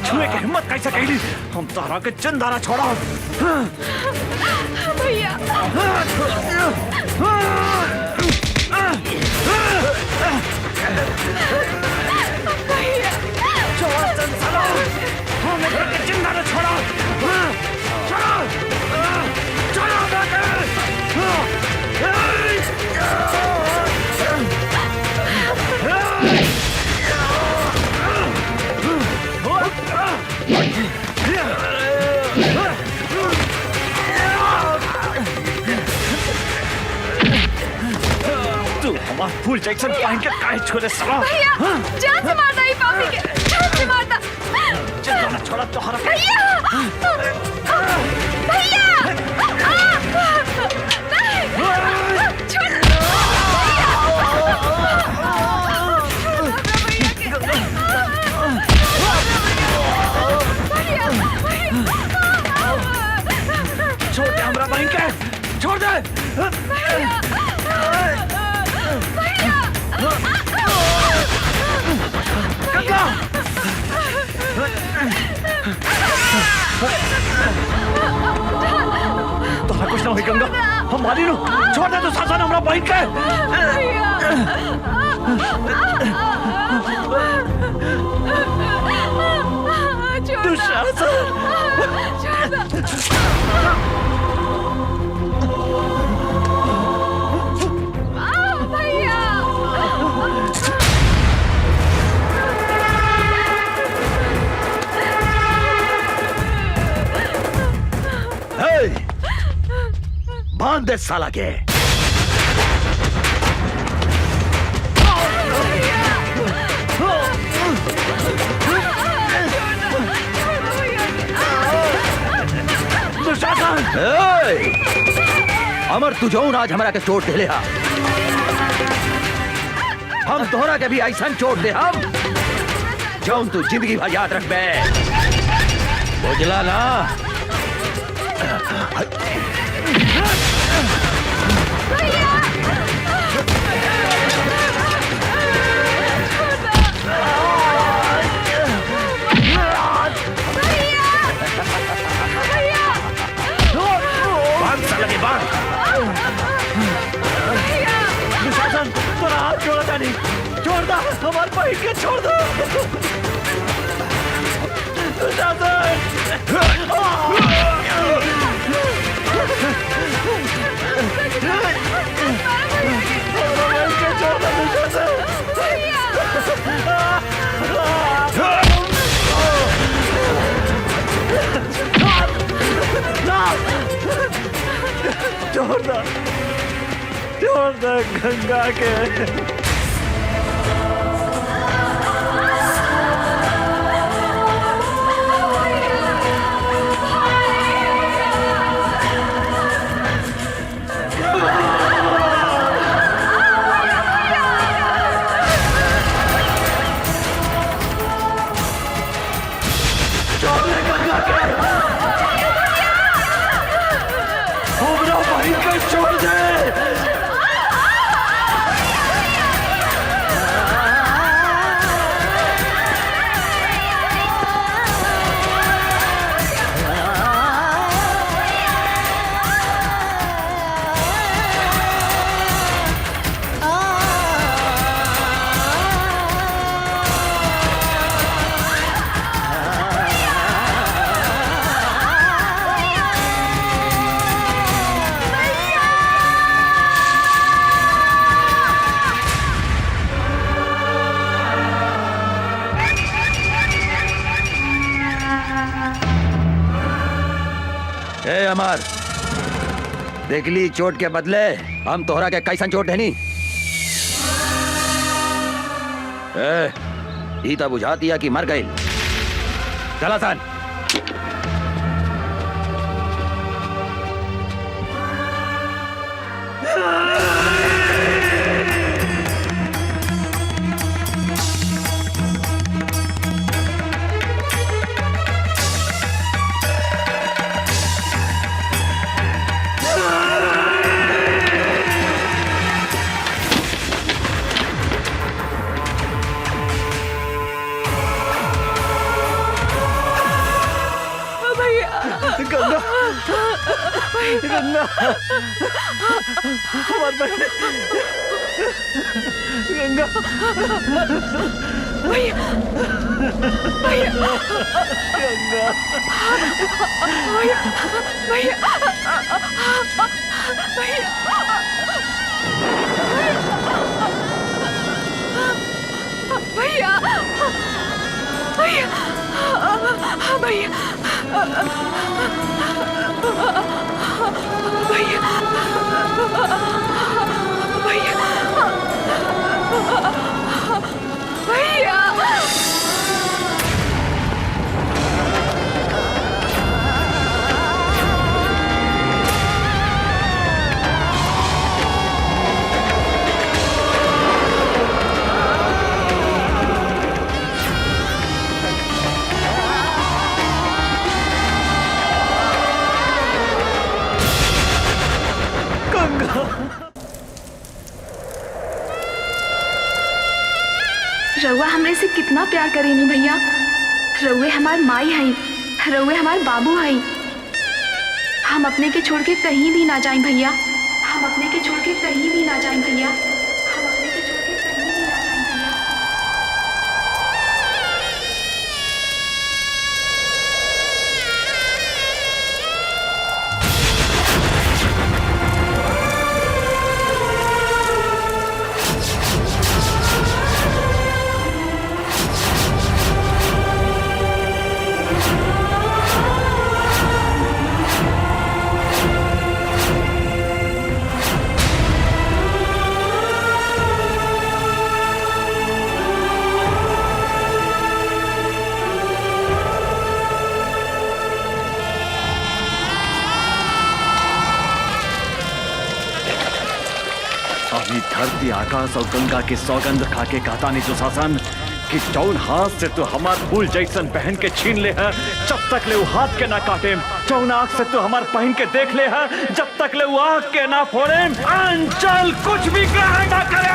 छुए के हिम्मत कैसे कैली? हम तारा के चंदारा छोड़ा। भैया छोड़ा चंदारा, हमें के चंदारा छोड़ा। तू हमारा फुल जैक्सन पहन के काहे छोड़े साला? भैया जान से मारता ही पापी के, जान से मारता। चंदारा छोड़ा तो हरा। भैया भैया नहीं छोड़। छोड़ दे हमरा बहन के, छोड़ दे। गंगा तोरा कुछ ना हुई गंगा, हम मारी नु। छोड़ दे दुशासन हमरा बहन के। बांध दे साला के। अमर तू जौन आज हमरा के चोट दे हा, हम तोहरा के भी ऐसा चोट दे हम जौन तू जिंदगी भर याद रख बे। बुझला ना? दुशासन तोरा हाथ छोड़ा जानी, छोड़ दो हमारे बहन के, छोड़ दो छोड़ दो गंगा के। छोड़ दे। ए अमर, देखली चोट के बदले हम तोहरा के कैसन चोट है नी? ई तो बुझा दिया कि मर गई। चला सन। हमार बहन गंगा भैया भैया गंगा भैया भैया भैया भैया भैया भैया भैया भैया रउआ हमरे से कितना प्यार करेनी भैया। रउए हमार माई हई, रउए हमार बाबू हई। हम अपने के छोड़ के कहीं भी ना जाएं भैया। हम अपने के छोड़ के कहीं भी ना जाएं भैया। हम अपने के छोड़ के कहीं भी ना जाएं भैया। अभी धरती आकाश और गंगा की सौगंध खा के कहता नहीं दुशासन कि जौन हाथ से तू हमार फूल जैसन पहन के छीन ले है, जब तक ले वो हाथ के ना काटे। जौन आँख से तू हमार पहन के देख ले है, जब तक ले वो आँख के ना फोड़े। अंचल कुछ भी ग्रहण ना करे।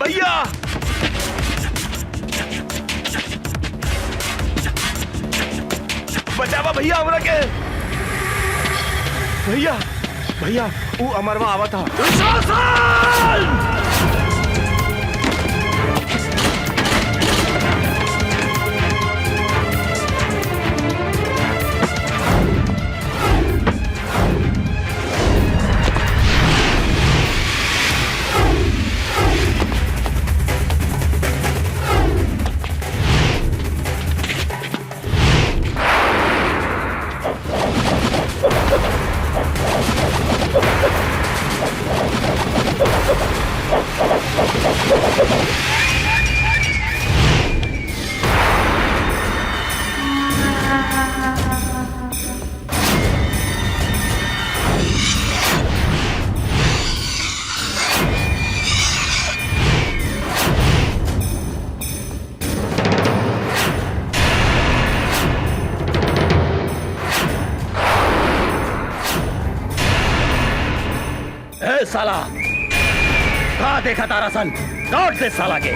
भैया बचावा भैया हमरा के। भैया भैया वो अमरवा आवा था। साला कहा देखा तारा सन, लौट दे साला के।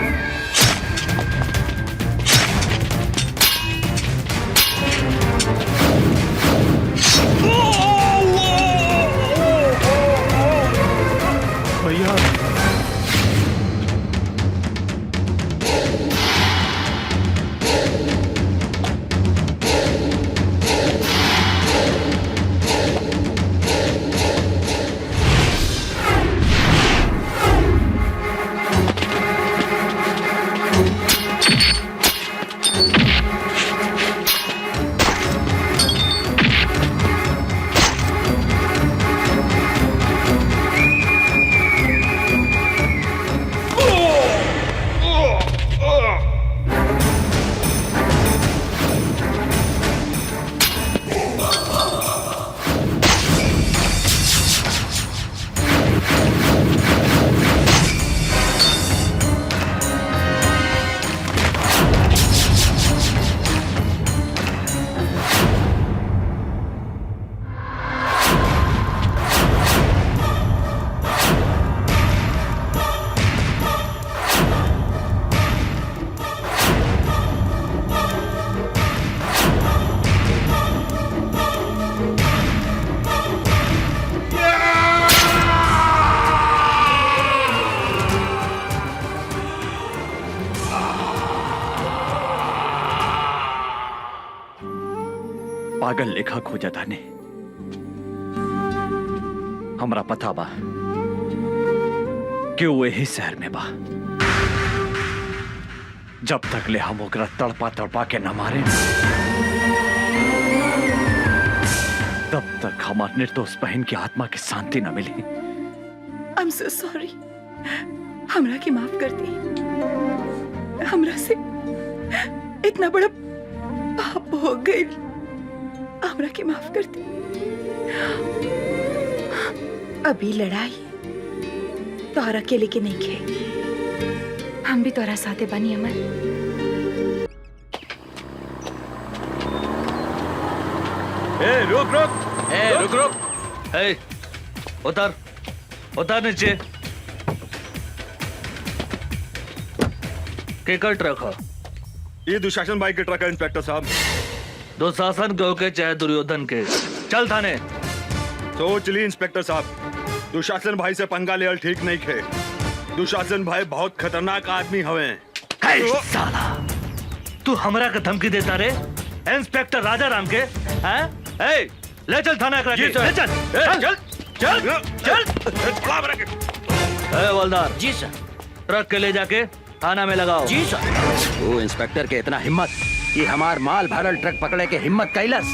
पागल लेखा खोजा ताने। हमरा पता बा कि वो यही शहर में बा। जब तक ले हम ओकरा तड़पा तड़पा के न मारे तब तक हमार निर्दोष बहन की आत्मा की शांति न मिली। I am so sorry. हमरा के माफ कर दी। हमरा से इतना बड़ा पाप हो गई। हमरा के माफ कर दी। अभी लड़ाई तोहरा अकेले के नहीं खे। हम भी तोरा साथे बनी अमर। रुक रुक रुक रुक। उतर उतर नीचे। केकर ट्रक है? ये दुशासन भाई के ट्रक है इंस्पेक्टर साहब। दुशासन के होके चाहे दुर्योधन के, चल थाने। सोच ली इंस्पेक्टर साहब, दुशासन भाई से पंगा लेवल ठीक नहीं खे। दुशासन भाई बहुत खतरनाक आदमी हवे। साला तू हमरा के धमकी देता रे? इंस्पेक्टर राजा राम के हैं? ए, ले चल थाना करा के। ले चल चल चल चल। ए हवलदार जी सर। ट्रक के ले जाके थाना में लगाओ। जी सर। वो इंस्पेक्टर के इतना हिम्मत कि हमार माल भरल ट्रक पकड़े के हिम्मत कैलस।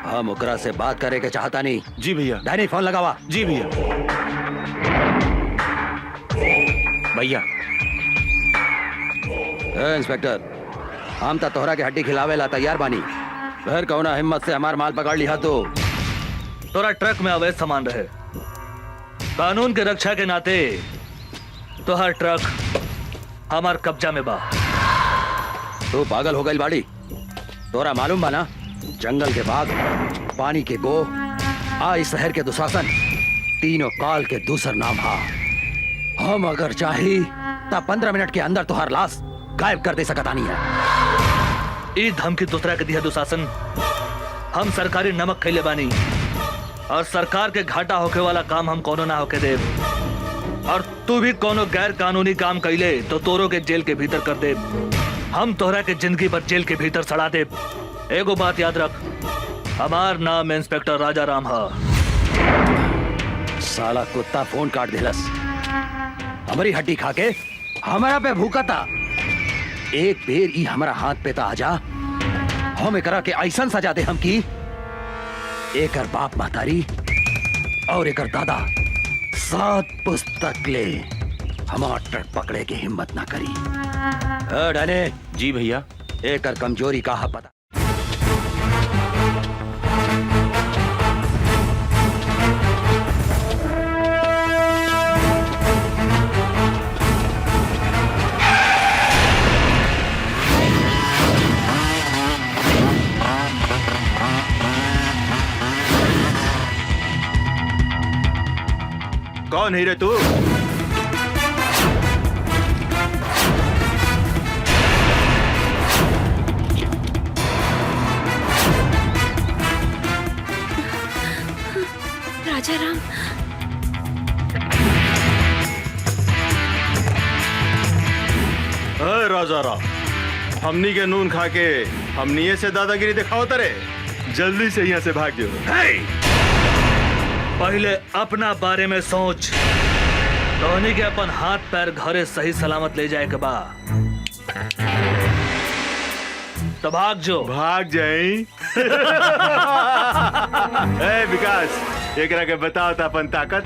हम ओकरा से बात करे के चाहता नहीं। जी भैया। डैनी फोन लगावा। जी भैया। भैया इंस्पेक्टर, हम तो तोहरा के हड्डी खिलावे ला तैयार बानी। घर कौना हिम्मत से हमार माल पकड़ लिया तो तोरा ट्रक में अवैध सामान रहे। कानून के रक्षा के नाते तो हर ट्रक हमार कब्जा में बा। तू पागल हो गई बाड़ी। तोरा मालूम बा ना, जंगल के बाघ, पानी के गो, आई शहर के दुशासन, तीनों काल के दूसर नाम हा। हम अगर चाही तब 15 मिनट के अंदर तुहार लाश गायब कर दे सकता नहीं है। ई धमकी दूसरा के दिया दुशासन। हम सरकारी नमक खैले बानी और सरकार के घाटा होके वाला काम हम कोनो ना होके दे। और तू भी कोनो गैर कानूनी काम कैले तो तोरो के जेल के भीतर कर दे। हम तोहरा के जिंदगी पर जेल के भीतर सड़ा दे। एगो बात याद रख, हमार नाम इंस्पेक्टर राजा राम हा। साला कुत्ता फोन काट देलस। हमारी हड्डी खा के हमारा पे भूखा था। एक बेर ई हमारा हाथ पे ता आजा, हम एकरा के ऐसन सजा दे हम की एकर बाप महतारी और एकर दादा 7 पुस्तक ले हमार ट्रक पकड़े के हिम्मत ना करी। डने। जी भैया। एकर कमजोरी का हा पता। कौन है रे तू? राजा राम। राजा राम, हमनी के नून खा के हमनी से दादागिरी दिखाओ तरे। जल्दी से यहाँ से भाग जाओ। पहले अपना बारे में सोच। धोनी के अपन हाथ पैर घरे सही सलामत ले जाए के बा तो भाग जो। भाग जाई। ए विकास, एकरा के बताओ था अपन ताकत।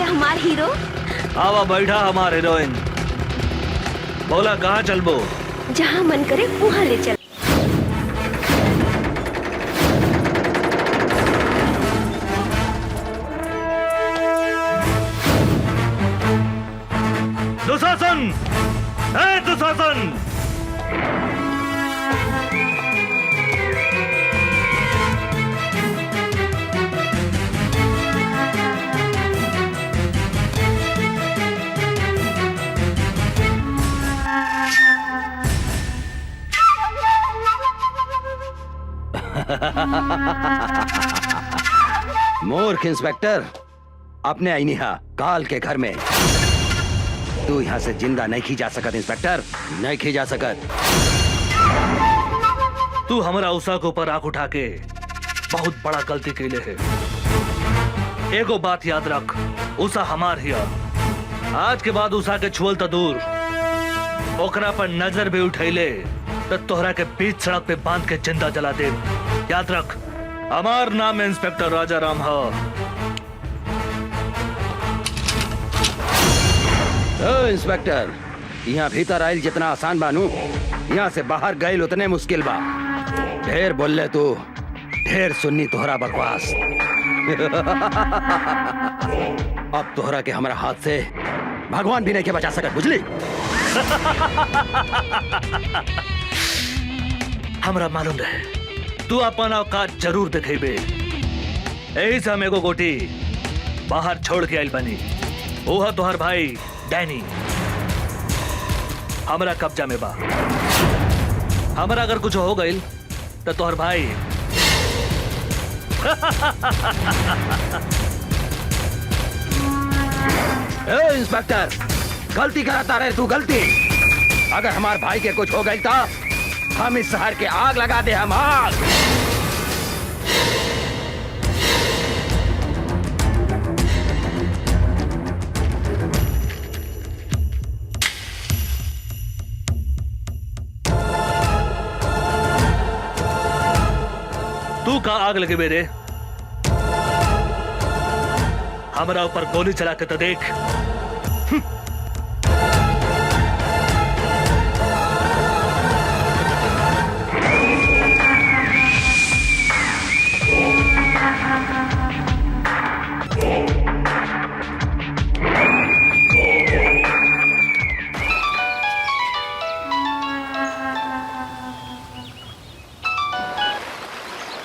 हमार हीरो। आवा बैठा हमारे हीरोइन। बोला कहाँ चलबो? जहाँ मन करे वहाँ ले चल। दुशासन, ए दुशासन! मूर्ख इंस्पेक्टर, अपने आईनिहा काल के घर में तू यहाँ से जिंदा नहीं खी जा सकत। इंस्पेक्टर, नहीं खी जा सकत। तू हमारा उषा के ऊपर आंख उठा के बहुत बड़ा गलती कैले है। एगो बात याद रख, उषा हमार हिया। आज के बाद उषा के छुअल तो दूर, ओकरा पर नजर भी उठैले तो तोहरा के बीच सड़क पे बांध के जिंदा जला दे। याद रख, हमार नाम इंस्पेक्टर राजा राम है। इंस्पेक्टर, यहाँ भीतर आयल जितना आसान बानू, यहाँ से बाहर गए उतने मुश्किल बा। ढेर बोले तू, ढेर सुन्नी तोहरा बकवास। अब तोहरा के हमारा हाथ से भगवान भी नहीं के बचा सकत, बुझली? हमरा मालूम रहे तू अपन औकात जरूर दिखेबे। यही से हम एगो गोटी बाहर छोड़ के आइल बनी। ओहा तोहर भाई डैनी हमरा कब्जा में बा। हमरा अगर कुछ हो गइल तो तोहर भाई इंस्पेक्टर, गलती कराता रहे तू, गलती। अगर हमारे भाई के कुछ हो गई तो हम इस शहर के आग लगा दे, हम आग। तू का आग लगे मेरे? हमारा ऊपर गोली चला के तो देख।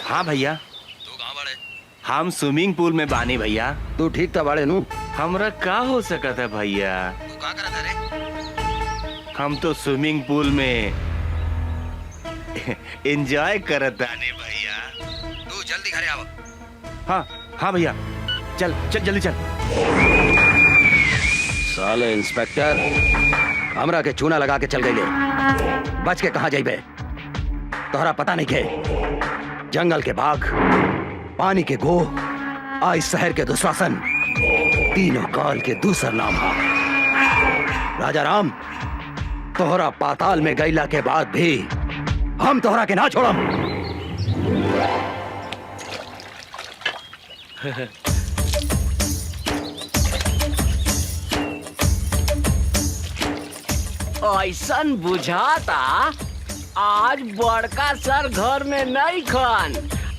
हाँ भैया, तू कहाँ बड़े? हम स्विमिंग पूल में बानी भैया। तू ठीक था बड़े नू? हमरा का हो सकता है भैया? तू क्या कर रहा रे? हम तो स्विमिंग पूल में एंजॉय करत आने भैया। तू जल्दी घरे आओ। हाँ हाँ भैया, चल चल जल्दी चल। साले इंस्पेक्टर, हमरा के चूना लगा के चल गए। बच के कहाँ जाइबे? तोहरा पता नहीं के जंगल के बाघ, पानी के गो, आज शहर के दुशासन, तीनों काल के दूसर नाम है। राजा राम, तोहरा पाताल में गैला के बाद भी हम तोहरा के ना छोड़म। ऐसन बुझाता आज बड़का सर घर में नहीं खन।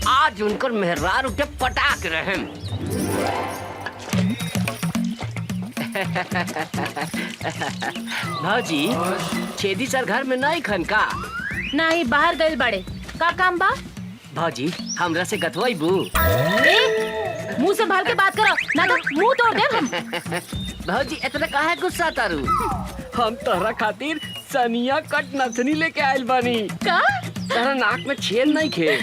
आज उनकर मेहरार उठे पटाक रहे। भाजी, छेदी सर घर में नहीं खन का? नहीं, बाहर गए बड़े। का काम बा? भाजी, हमरा से गथवाई बू। मुंह संभाल के बात करो, ना तो मुंह तोड़ दे हम। भाजी, इतना काहे गुस्सा तारू? हम तोहरा खातिर सनिया कट नथनी लेके आइल बानी। का? तोहरा नाक में छेद नहीं खे,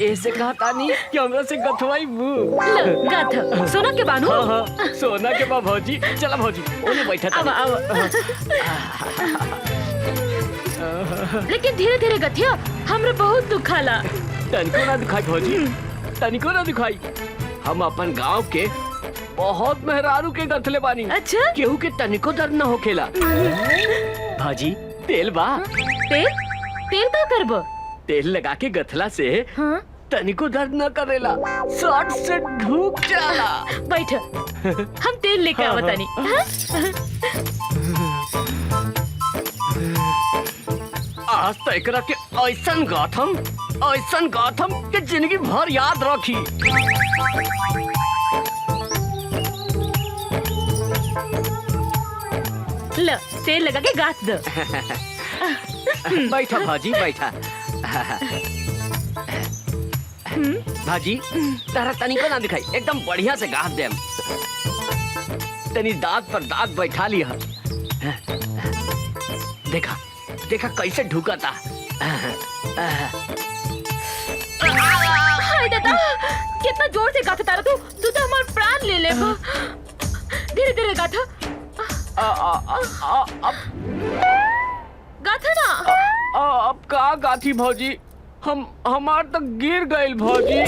ऐसे कहा तानी कि हमरा से गथवाई बू। गथ सोना के बानू? हाँ हाँ, सोना के बा भौजी। चला भौजी, ओने बैठा था। लेकिन धीरे धीरे गथिया, हमरा बहुत दुखाला। तनिको ना दुखाई भौजी, तनिको ना दुखाई। हम अपन गांव के बहुत मेहरारू के गथले बानी। अच्छा? केहू के तनिको दर्द न होखेला। भाजी, तेल बा? तेल? तेल का करबो? तेल लगा के गथला से हाँ? तनिको दर्द न करेला, शॉर्ट से ढूक जाला। बैठ। हम तेल लेके हाँ, आवतानी। आज तो एकरा के ऐसन गाथम के जिंदगी भर याद रखी। लो तेल लगा के गाथ दो। बैठा भाजी बैठा। भाजी तारा तनिको ना दिखाई, एकदम बढ़िया से गाथ देम। तनी दांत पर दांत बैठा लिया। देखा देखा कैसे ढुकता। हाय दादा, कितना जोर से गाथा तारा तू तो हमारा प्राण ले लेगा। धीरे धीरे गाथा। गाथा ना। अब का गाथी भौजी, हमार तो गिर गइल भौजी।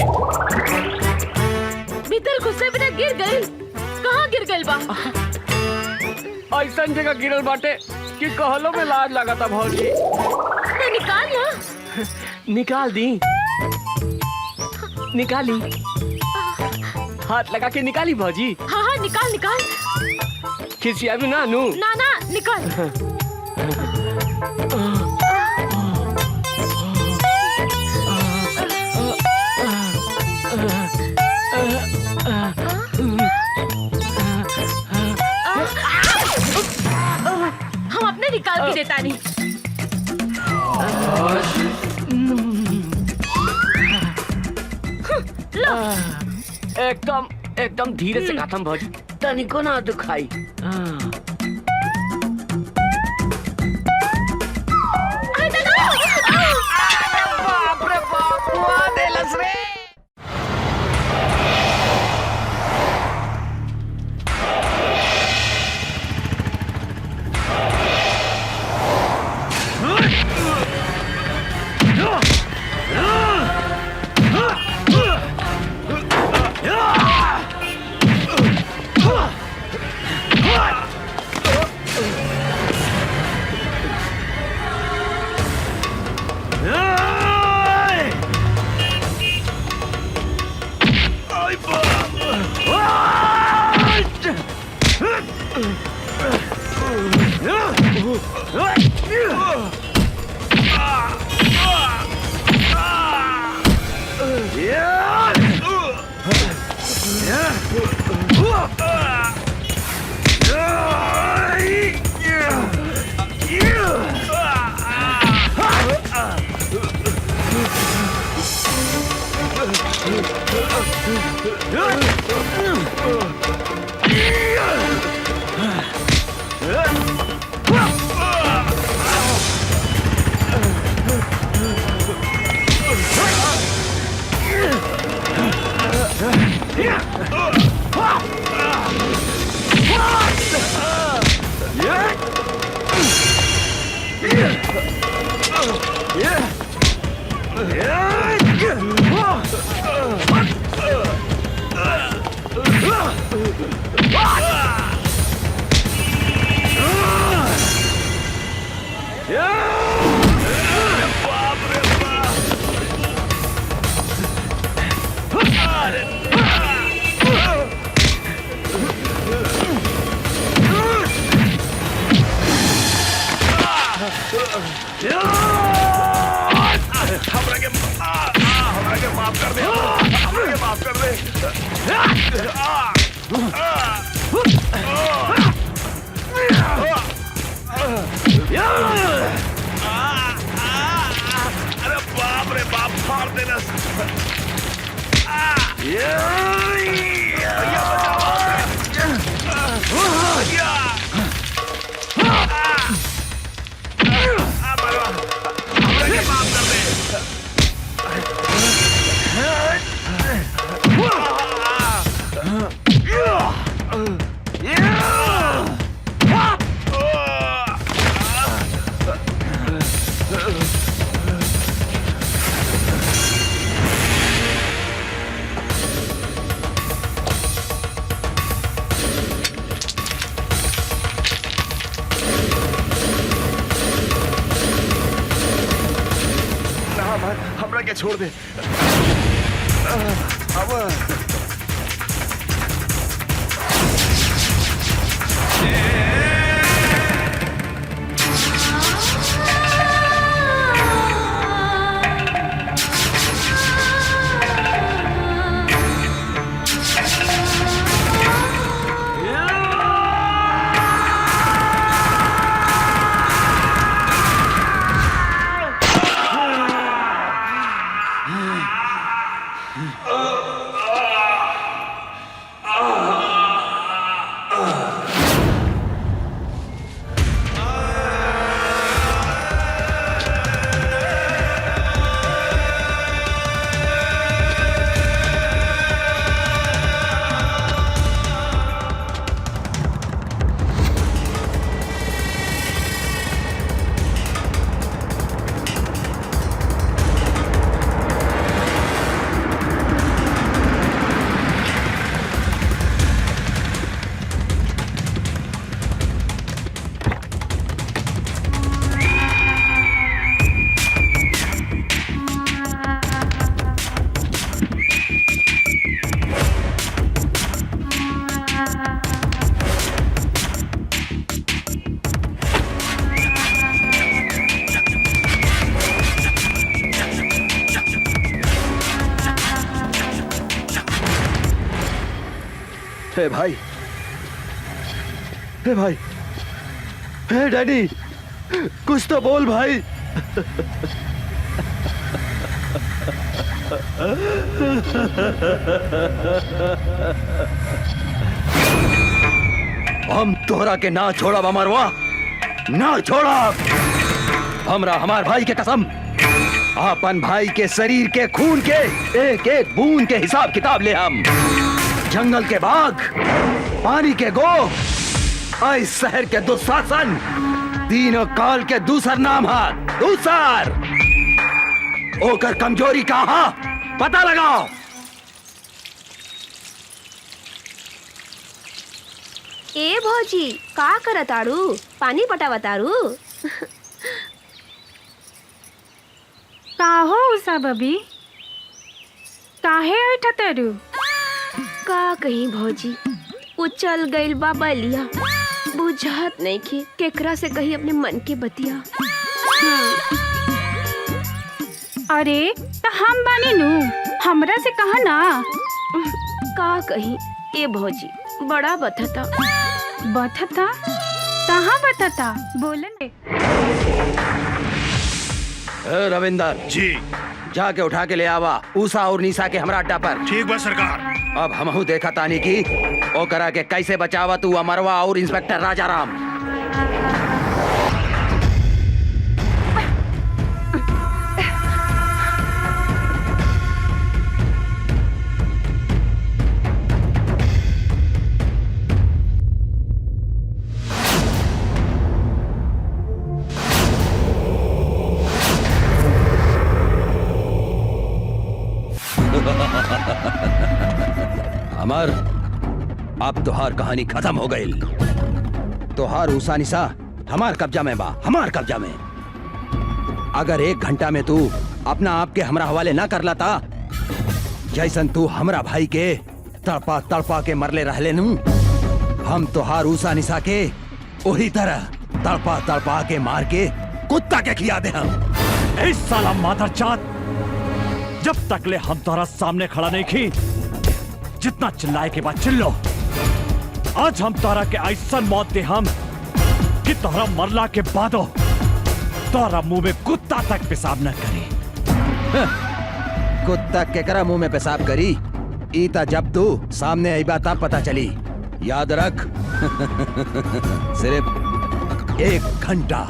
भीतर घुसे बिना गिर गइल। कहाँ गिर गइल बा? ऐसन जगह गिरल बाटे कि कहलो में लाज लगाता भौजी। तो निकाल ना। निकाल दी। निकाली। हाथ लगा के निकाली भौजी। हाँ हाँ निकाल निकाल। खिसिया भी ना नू। ना ना निकाल। हम अपने निकाल के देता नहीं। लो। एकदम धीरे से गाथम भौजी, तनिको ना दुखाई। बाप रे बाप, मुआ देलस रे। हमरा के छोड़ दे। अब हे भाई, हे भाई, हे डैडी, कुछ तो बोल भाई। हम तोहरा के ना छोड़ा अमरवा, ना छोड़ा। हमरा हमार भाई के कसम, अपन भाई के शरीर के खून के एक एक बूंद के हिसाब किताब ले हम। जंगल के बाघ, पानी के गो, इस शहर के दुशासन, तीनों काल के दूसर नाम है दूसर। ओकर कमजोरी कहाँ पता लगाओ। ए भौजी का करताड़ू? पानी पटावताड़ू? का हो उषा बबी, काहे ऐठा तेरू? का कहीं भौजी, उचल गइल बा बलिया, बुझात नहीं के केकरा से कही अपने मन के बतिया। अरे तो हम बानी नू, हमरा से कहा ना। का कहीं ए भौजी, बड़ा बथता। बथता? कहाँ बथता? बोलन। रविंदर जी, जाके उठा के ले आवा उषा और निशा के हमरा अड्डा पर। ठीक बा सरकार। अब हमहू देखा तानी की ओ करा के कैसे बचावा तू अमरवा और इंस्पेक्टर राजाराम। अमर, अब तोहार कहानी खत्म हो गई। तोहार उषा निशा हमार कब्जा में बा, हमार कब्जा में। अगर 1 घंटा में तू अपना आप के हमरा हवाले ना कर लाता, जैसन तू हमरा भाई के तड़पा तड़पा के मरले रहले नू, हम तोहार उषा निशा के वही तरह तड़पा तड़पा के मार के कुत्ता के खिया दे हम। इस साला मादरजात, जब तक ले हम तोहरा सामने खड़ा नहीं की, जितना चिल्लाए के बाद चिल्लो। आज हम तोहरा के ऐसा मौत दे हम कि तोहरा मरला के बादो तोहरा मुंह में कुत्ता तक पेशाब न करी। कुत्ता केकरा मुंह में पेशाब करी? ईता जब तू सामने आई बात पता चली। याद रख, सिर्फ 1 घंटा।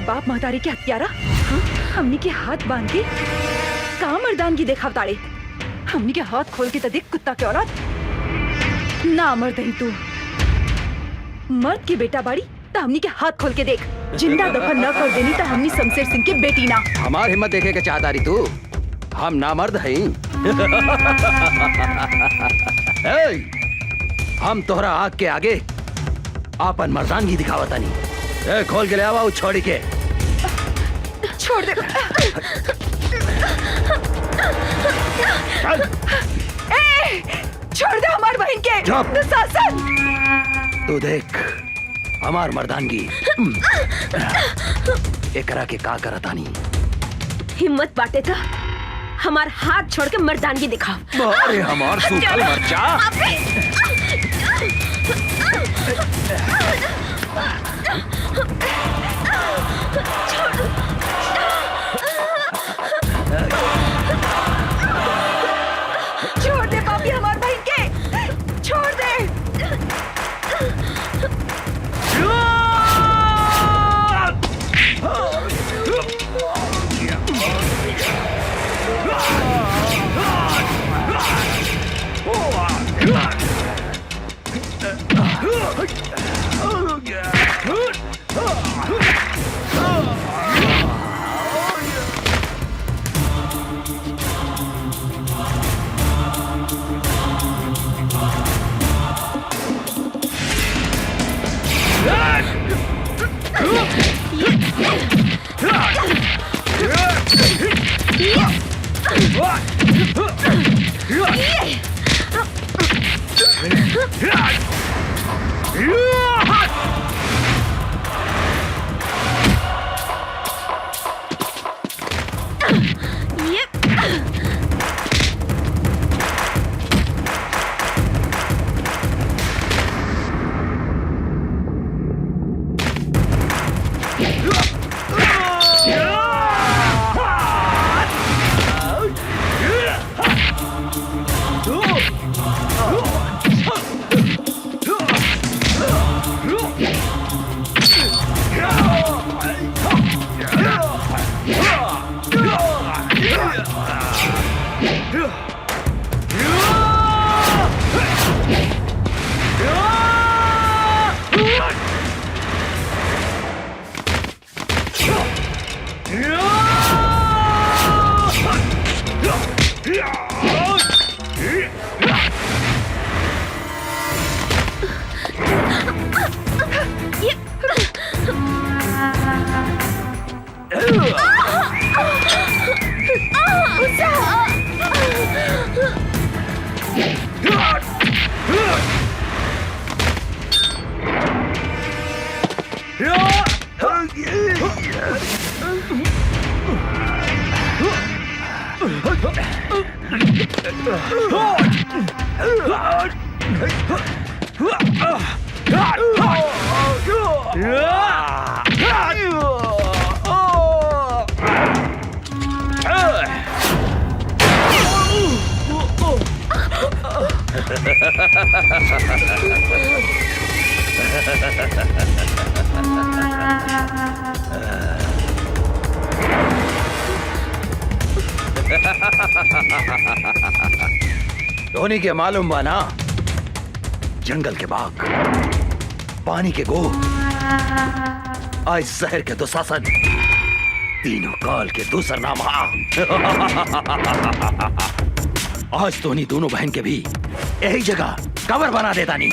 बाप महतारी के हत्यारा, हमनी के हाथ बांध के का मर्दानगी देखाव ताड़े। हमनी के हाथ खोल के तो देख कुत्ता के औरत ना मर्द ही तू। मर्द की बेटा बाड़ी तो हमनी के हाथ खोल के देख। जिंदा दफन न कर देनी तो हमनी शमशेर सिंह के बेटी ना। हमार हिम्मत देखे के चाहता रही तू? हम ना मर्द हैं। हम तोहरा आग के आगे आपन मर्दानगी दिखावता नहीं। खोल के ले आवा छोड़ी के। छोड़ दे। छोड़ दे हमार बहन के। दुशासन, तू देख हमार मर्दानगी। एकरा के का करतानी? हिम्मत बाटे था हमार हाथ छोड़ के मर्दानगी दिखाओ। अरे हमार सूखल मर्चा। छोड़ दे पापी हमार बहन के। छोड़ दे। धोनी के मालूम बा ना, जंगल के बाघ, पानी के गो, आज शहर के दुशासन, तीनों काल के दूसर नाम हा। आज धोनी दोनों बहन के भी यही जगह कवर बना देता नहीं।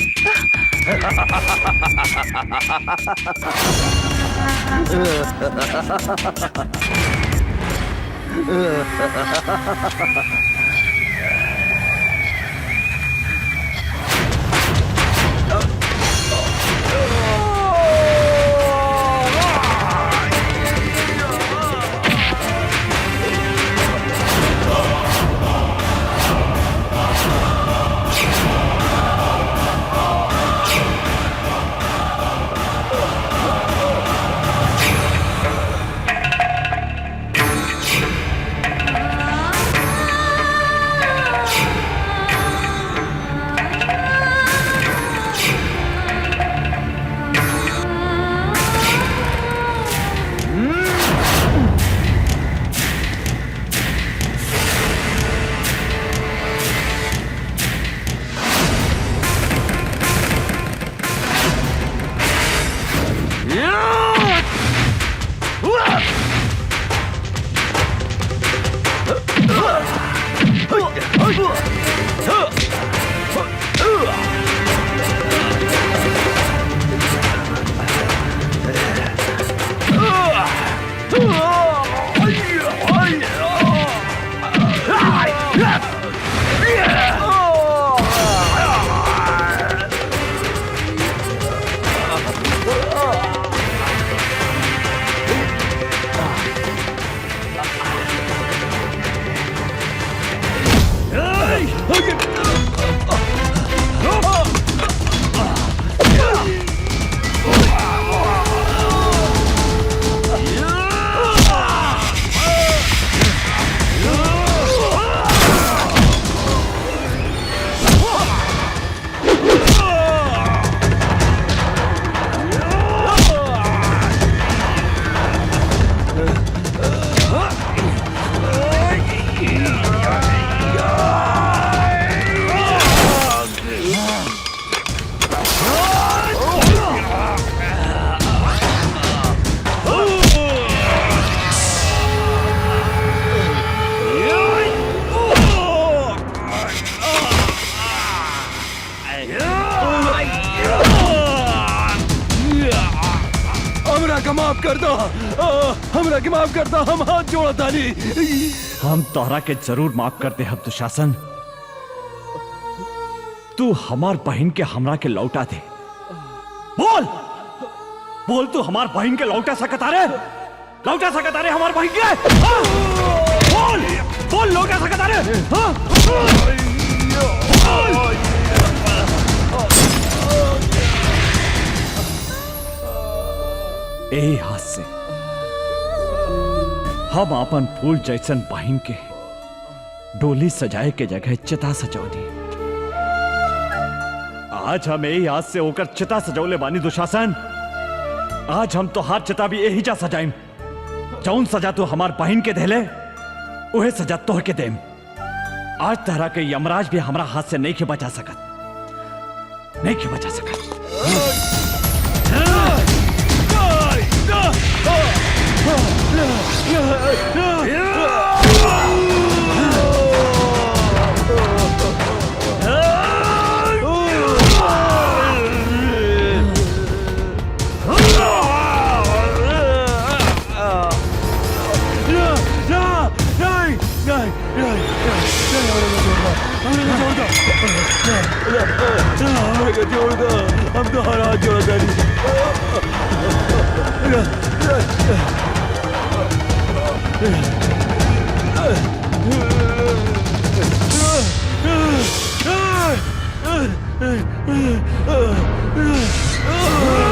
माफ कर दो, हमरा के माफ कर दो, हम हाथ जोड़ा तानी। हम तोहरा के जरूर माफ करते हम दुशासन। तू हमार बहन के हमरा के लौटा दे। बोल बोल, तू हमार बहन के लौटा सकता रे? लौटा सकता रे हमार बहन के? हाँ? बोल बोल, लौटा सकता रे? हाँ? यही हाथ से हम अपन फूल जैसन बहन के डोली सजाए के जगह चिता सजौनी। आज हम यही हाथ से होकर चिता सजौले बानी दुशासन। आज हम तो हाथ चिता भी यही जा सजाइम। जौन सजा तू हमार बहन के देले उहे सजा तोह के देम। आज तरह के यमराज भी हमरा हाथ से नहीं के बचा सकत, नहीं के बचा सकत। हम तो हर हाथ जोड़ा Oh